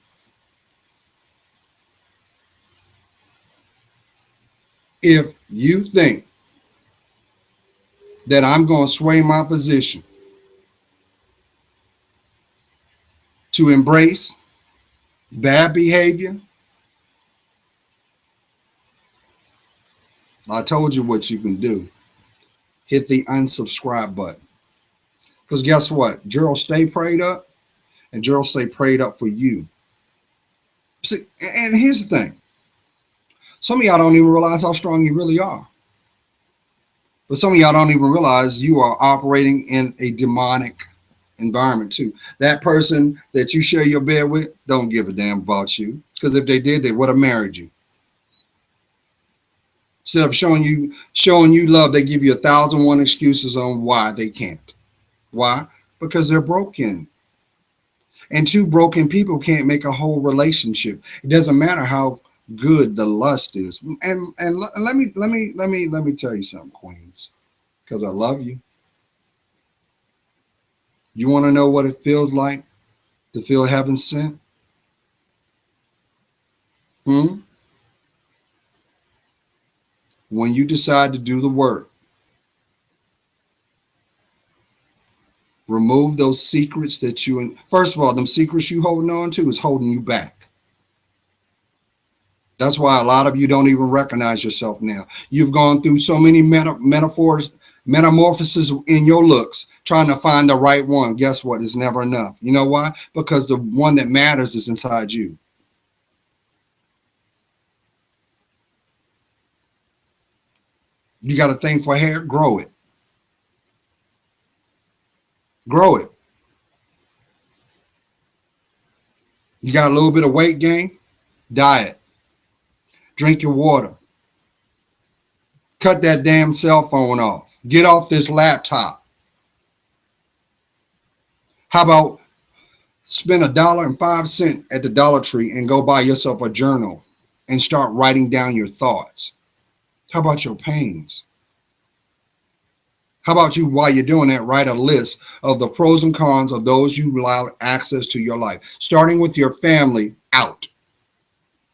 If you think that I'm going to sway my position to embrace bad behavior, I told you what you can do. Hit the unsubscribe button. Because guess what? Gerald stay prayed up, and Gerald stay prayed up for you. See, and here's the thing. Some of y'all don't even realize how strong you really are. But some of y'all don't even realize you are operating in a demonic environment too. That person that you share your bed with don't give a damn about you. Because if they did, they would have married you. Instead of showing you love, they give you 1,001 excuses on why they can't. Why? Because they're broken. And two broken people can't make a whole relationship. It doesn't matter how good the lust is. And let me tell you something, Queens, because I love you. You want to know what it feels like to feel heaven sent? When you decide to do the work, remove those secrets that first of all, them secrets you holding on to is holding you back. That's why a lot of you don't even recognize yourself now. You've gone through so many metamorphoses in your looks, trying to find the right one. Guess what? It's never enough. You know why? Because the one that matters is inside you. You got a thing for hair? Grow it. Grow it. You got a little bit of weight gain? Diet. Drink your water. Cut that damn cell phone off. Get off this laptop. How about spend $1.05 at the Dollar Tree and go buy yourself a journal and start writing down your thoughts? How about your pains? How about you, while you're doing that, write a list of the pros and cons of those you allow access to your life, starting with your family out,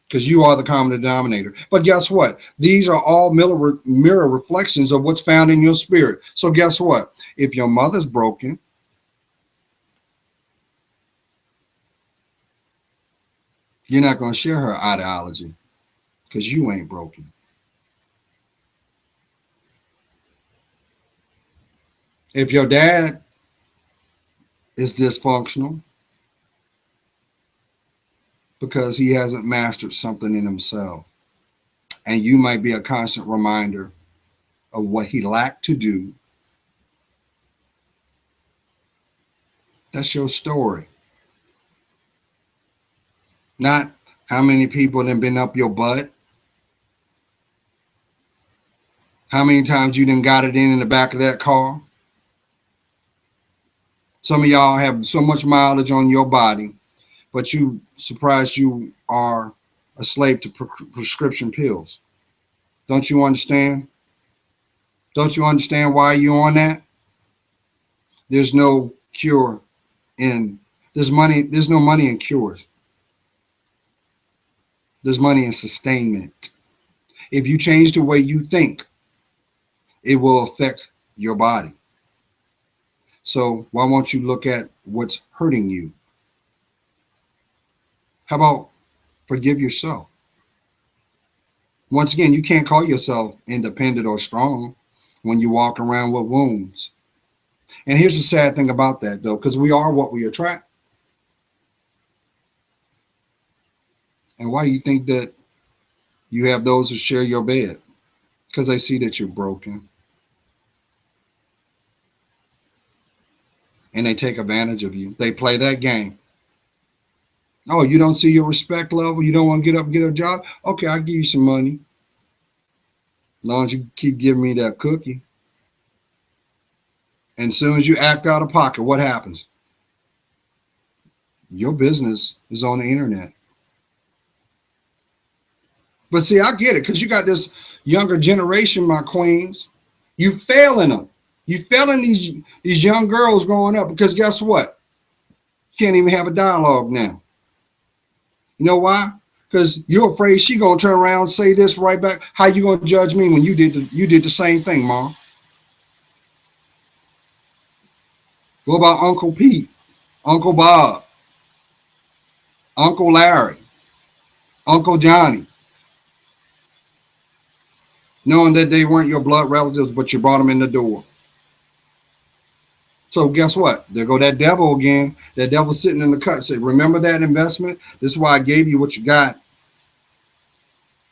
because you are the common denominator. But guess what? These are all mirror reflections of what's found in your spirit. So guess what? If your mother's broken, you're not going to share her ideology because you ain't broken. If your dad is dysfunctional because he hasn't mastered something in himself, and you might be a constant reminder of what he lacked to do, that's your story. Not how many people have been up your butt, how many times you done got it in the back of that car. Some of y'all have so much mileage on your body, but you surprised you are a slave to prescription pills. Don't you understand? Don't you understand why you're on that? There's no cure there's no money in cures. There's money in sustainment. If you change the way you think, it will affect your body. So why won't you look at what's hurting you? How about forgive yourself? Once again, you can't call yourself independent or strong when you walk around with wounds. And here's the sad thing about that, though, because we are what we attract. And why do you think that you have those who share your bed? Because they see that you're broken and they take advantage of you. They play that game. Oh, you don't see your respect level? You don't want to get up and get a job? Okay, I'll give you some money. As long as you keep giving me that cookie. And as soon as you act out of pocket, what happens? Your business is on the internet. But see, I get it, because you got this younger generation, my queens. You failing them. You failing these young girls growing up, because guess what? You can't even have a dialogue now. You know why? Because you're afraid she gonna turn around and say this right back. How you gonna judge me when you did the same thing, Mom? What about Uncle Pete, Uncle Bob, Uncle Larry, Uncle Johnny? Knowing that they weren't your blood relatives, but you brought them in the door. So guess what? There go that devil again. That devil sitting in the cut. Say, remember that investment? This is why I gave you what you got.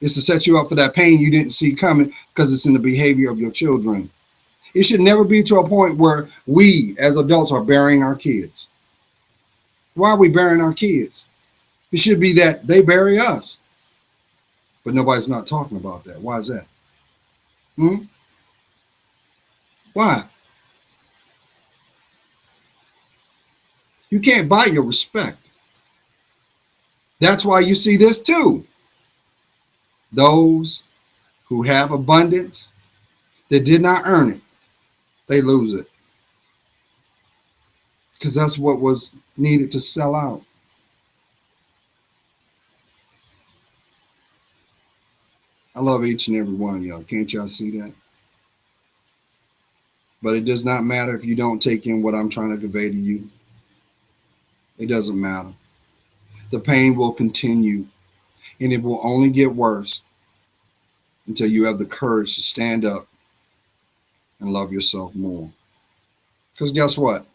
It's to set you up for that pain you didn't see coming, because it's in the behavior of your children. It should never be to a point where we as adults are burying our kids. Why are we burying our kids? It should be that they bury us. But nobody's not talking about that. Why is that? Why? You can't buy your respect. That's why you see this too. Those who have abundance that did not earn it, they lose it. Because that's what was needed to sell out. I love each and every one of y'all. Can't y'all see that? But it does not matter if you don't take in what I'm trying to convey to you. It doesn't matter. The pain will continue, and it will only get worse until you have the courage to stand up and love yourself more. Because guess what?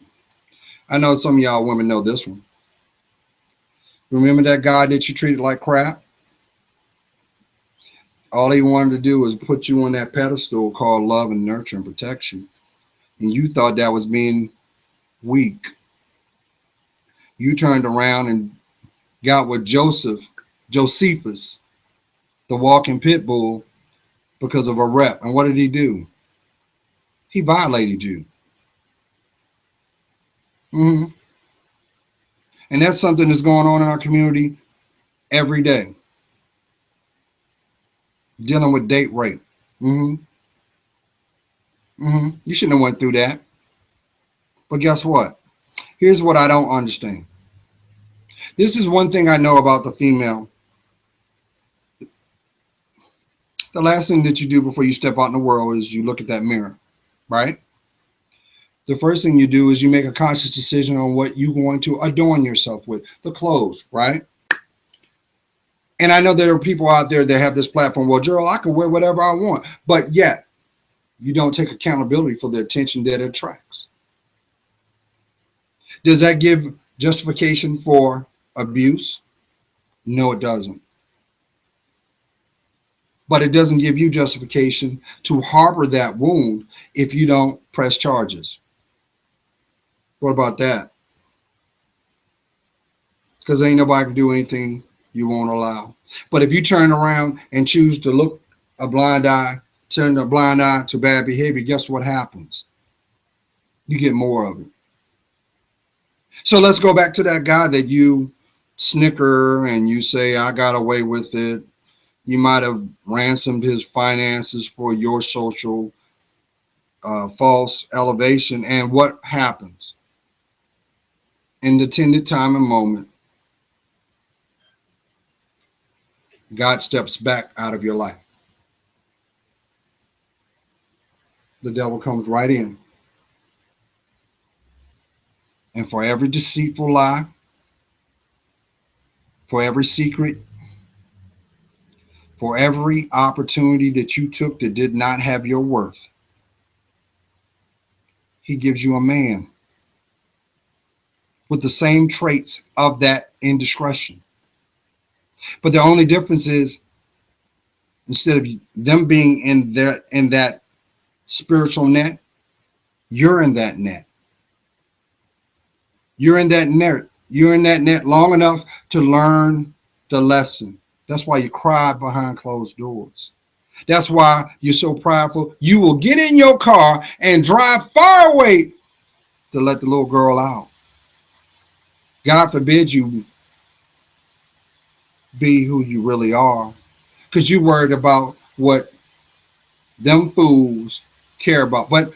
I know some of y'all women know this one. Remember that guy that you treated like crap? All he wanted to do was put you on that pedestal called love and nurture and protection. And you thought that was being weak. You turned around and got with Josephus, the walking pit bull, because of a rep. And what did he do? He violated you. And that's something that's going on in our community every day. Dealing with date rape. You shouldn't have went through that. But guess what? Here's what I don't understand. This is one thing I know about the female. The last thing that you do before you step out in the world is you look at that mirror, right? The first thing you do is you make a conscious decision on what you want to adorn yourself with, the clothes, right? And I know there are people out there that have this platform. Well, Gerald, I can wear whatever I want, but yet you don't take accountability for the attention that it attracts. Does that give justification for abuse? No, it doesn't. But it doesn't give you justification to harbor that wound if you don't press charges. What about that? Because ain't nobody can do anything you won't allow. But if you turn around and choose to look a blind eye, turn a blind eye to bad behavior, guess what happens? You get more of it. So let's go back to that guy that you snicker and you say, I got away with it. You might have ransomed his finances for your social false elevation. And what happens? In the intended time and moment, God steps back out of your life. The devil comes right in. And for every deceitful lie, for every secret, for every opportunity that you took that did not have your worth, he gives you a man with the same traits of that indiscretion. But the only difference is, instead of them being in that spiritual net, you're in that net. You're in that net. You're in that net long enough to learn the lesson. That's why you cry behind closed doors. That's why you're so prideful. You will get in your car and drive far away to let the little girl out. God forbid you be who you really are, because you're worried about what them fools care about. But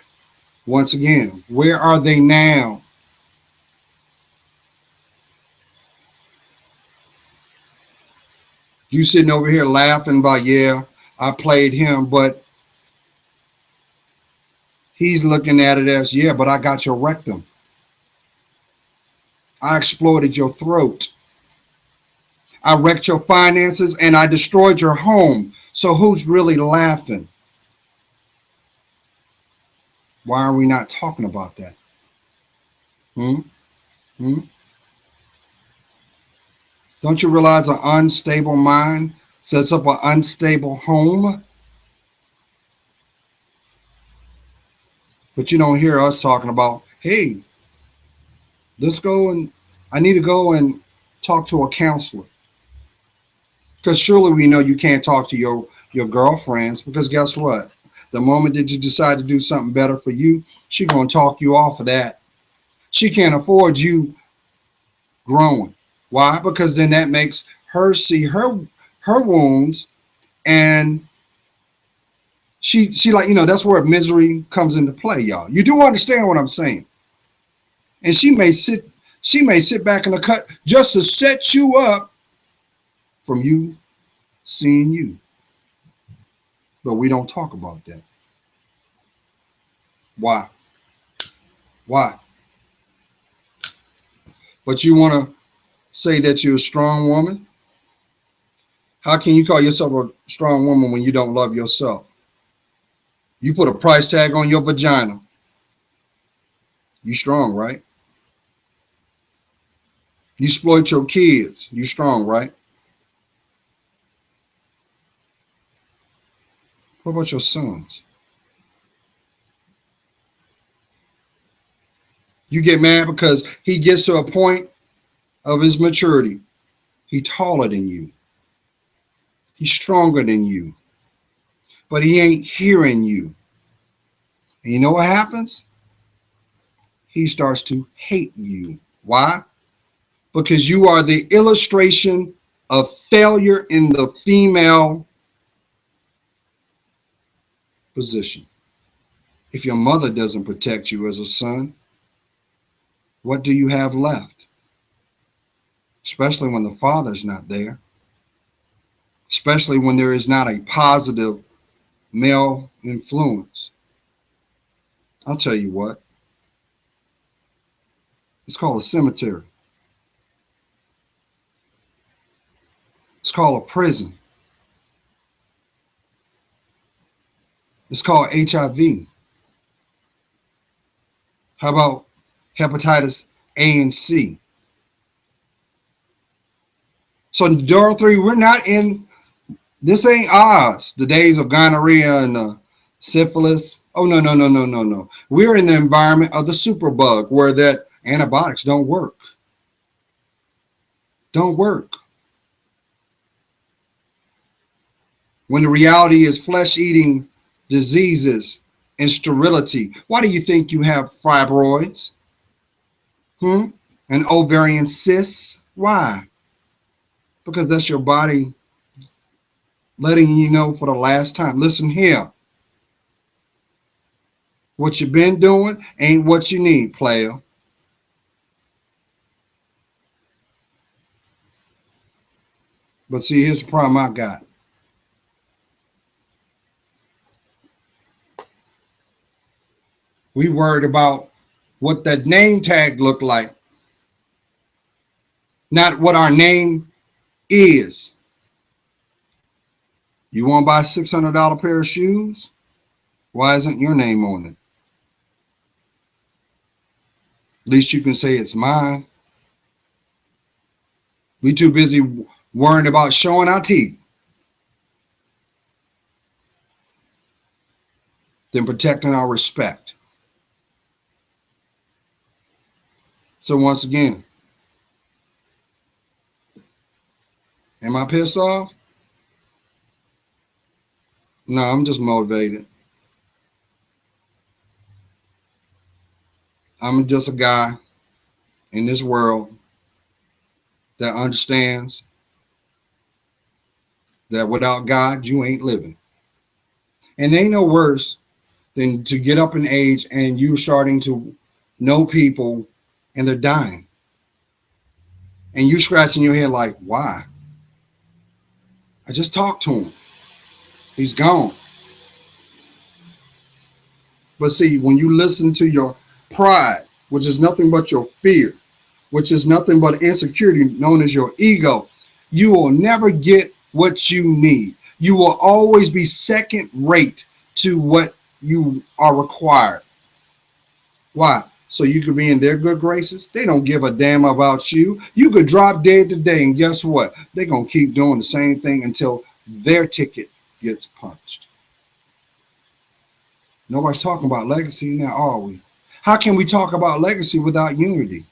once again, where are they now? You sitting over here laughing about, yeah, I played him, but he's looking at it as, yeah, but I got your rectum. I exploited your throat. I wrecked your finances and I destroyed your home. So who's really laughing? Why are we not talking about that? Hmm? Hmm? Don't you realize an unstable mind sets up an unstable home? But you don't hear us talking about, hey, let's go and I need to go and talk to a counselor. Because surely we know you can't talk to your girlfriends, because guess what? The moment that you decide to do something better for you, she's going to talk you off of that. She can't afford you growing. Why? Because then that makes her see her wounds, and she like, that's where misery comes into play, y'all. You do understand what I'm saying? And she may sit back in the cut just to set you up from you seeing you. But we don't talk about that. Why? Why? But you want to say that you're a strong woman? How can you call yourself a strong woman when you don't love yourself? You put a price tag on your vagina. You strong, right? You exploit your kids. You strong, right? What about your sons? You get mad because he gets to a point of his maturity. He's taller than you. He's stronger than you. But he ain't hearing you. And you know what happens? He starts to hate you. Why? Because you are the illustration of failure in the female position. If your mother doesn't protect you as a son, what do you have left? Especially when the father's not there. Especially when there is not a positive male influence. I'll tell you what. It's called a cemetery. It's called a prison. It's called HIV. How about hepatitis A and C? So, Dorothy, we're not in, this ain't Oz, the days of gonorrhea and syphilis. Oh, no, no, no, no, no, no. We're in the environment of the superbug where that antibiotics don't work. Don't work. When the reality is flesh-eating diseases and sterility. Why do you think you have fibroids? And ovarian cysts? Why? Because that's your body letting you know for the last time. Listen here. What you've been doing ain't what you need, player. But see, here's the problem I got. We worried about what that name tag looked like, not what our name is. You want to buy a $600 pair of shoes? Why isn't your name on it? At least you can say it's mine. We too busy worrying about showing our teeth than protecting our respect. So once again, am I pissed off? No, I'm just motivated. I'm just a guy in this world that understands that without God, you ain't living. And ain't no worse than to get up in age and you starting to know people and they're dying. And you scratching your head like, why? I just talked to him. He's gone. But see, when you listen to your pride, which is nothing but your fear, which is nothing but insecurity known as your ego, you will never get what you need. You will always be second rate to what you are required. Why? So you could be in their good graces. They don't give a damn about you. You could drop dead today, and guess what? They're going to keep doing the same thing until their ticket gets punched. Nobody's talking about legacy now, are we? How can we talk about legacy without unity?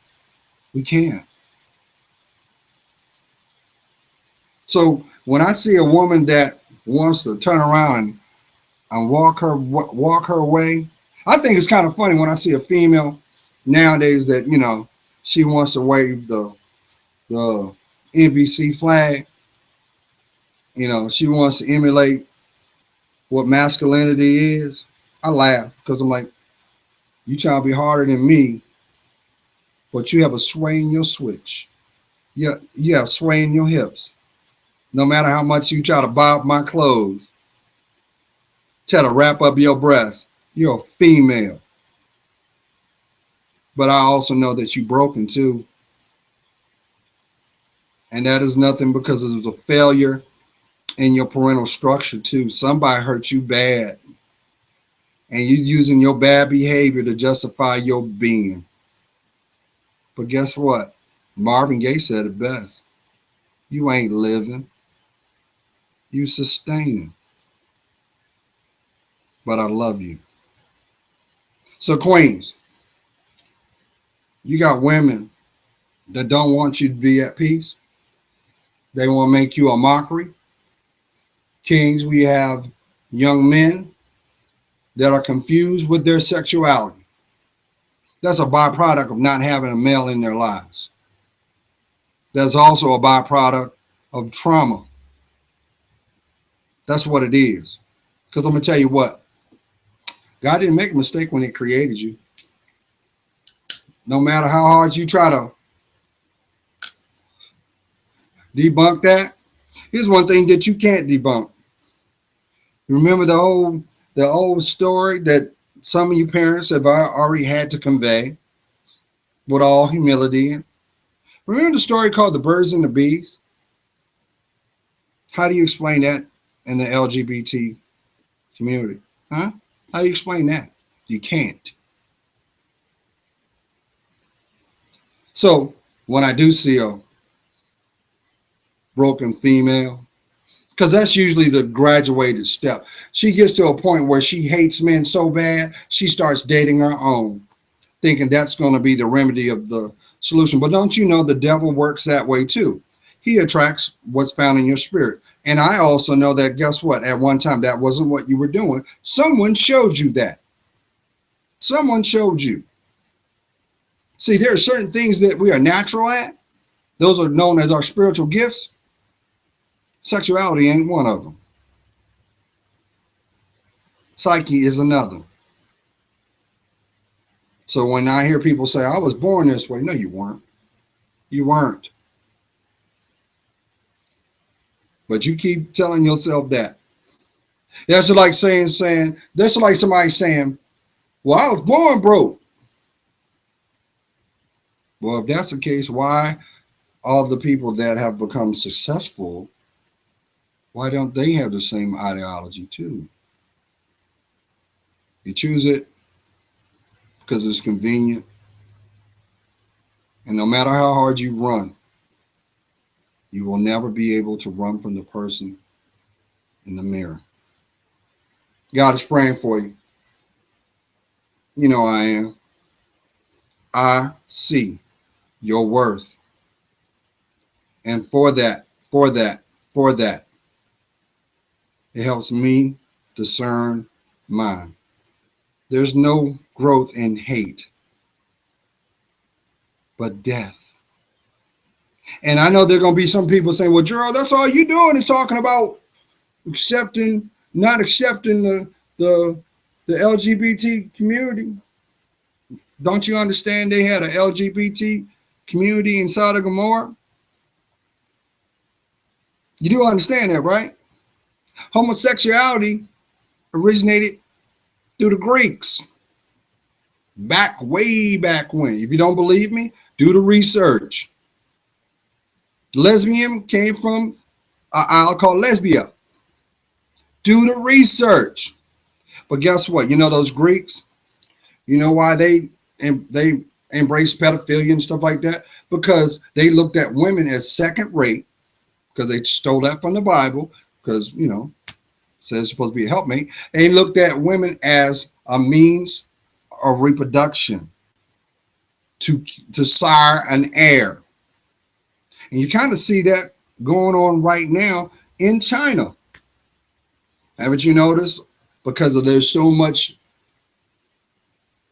We can't. So when I see a woman that wants to turn around and walk her way, I think it's kind of funny when I see a female nowadays that she wants to wave the NBC flag. She wants to emulate what masculinity is. I laugh because I'm like, you trying to be harder than me, but you have a sway in your switch. You have sway in your hips. No matter how much you try to buy up my clothes, try to wrap up your breasts, you're a female. But I also know that you're broken too. And that is nothing because it was a failure in your parental structure too. Somebody hurt you bad. And you're using your bad behavior to justify your being. But guess what? Marvin Gaye said it best. You ain't living. You sustaining. But I love you. So Queens, you got women that don't want you to be at peace. They want to make you a mockery. Kings, we have young men that are confused with their sexuality. That's a byproduct of not having a male in their lives. That's also a byproduct of trauma. That's what it is. Because I'm going to tell you what, God didn't make a mistake when he created you. No matter how hard you try to debunk that, here's one thing that you can't debunk. Remember the old story that some of you parents have already had to convey with all humility. Remember the story called The Birds and the Bees? How do you explain that in the LGBT community? Huh? How do you explain that? You can't. So when I do see a broken female, because that's usually the graduated step. She gets to a point where she hates men so bad, she starts dating her own, thinking that's going to be the remedy of the solution. But don't you know the devil works that way too? He attracts what's found in your spirit. And I also know that, guess what? At one time, that wasn't what you were doing. Someone showed you that. Someone showed you. See, there are certain things that we are natural at. Those are known as our spiritual gifts. Sexuality ain't one of them. Psyche is another. So when I hear people say, I was born this way, no, you weren't. You weren't. But you keep telling yourself that. That's like that's like somebody saying, well, I was born broke. Well, if that's the case, why all the people that have become successful, why don't they have the same ideology too? You choose it because it's convenient. And no matter how hard you run, you will never be able to run from the person in the mirror. God is praying for you. You know I am. I see your worth. And for that, it helps me discern mine. There's no growth in hate, but death. And I know there are going to be some people saying, well, Gerald, that's all you doing is talking about not accepting the LGBT community. Don't you understand they had an LGBT community inside of Gomorrah? You do understand that, right? Homosexuality originated through the Greeks. Way back when. If you don't believe me, do the research. Lesbian came from, I'll call lesbia. Do the research. But guess what? You know those Greeks? You know why they embraced pedophilia and stuff like that? Because they looked at women as second rate, because they stole that from the Bible, because, you know, it says it's supposed to be a helpmate. They looked at women as a means of reproduction to sire an heir. And you kind of see that going on right now in China. Haven't you noticed? Because there's so much,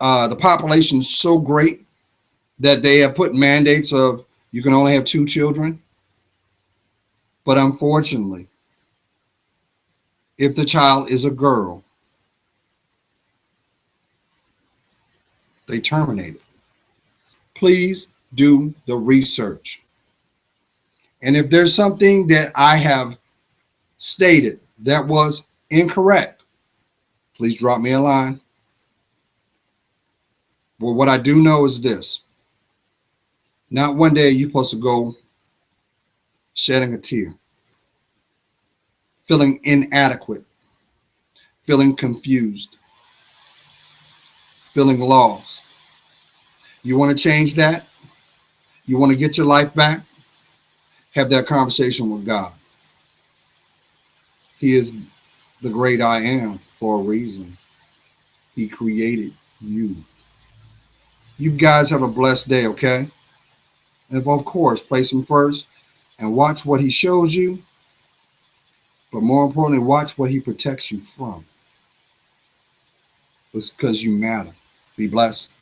the population is so great that they have put mandates of you can only have 2 children. But unfortunately, if the child is a girl, they terminate it. Please do the research. And if there's something that I have stated that was incorrect, please drop me a line. But what I do know is this. Not one day you're supposed to go shedding a tear, feeling inadequate, feeling confused, feeling lost. You want to change that? You want to get your life back? Have that conversation with God. He is the great I am for a reason. He created you. You guys have a blessed day, okay? And of course, place him first and watch what he shows you. But more importantly, watch what he protects you from. It's because you matter. Be blessed.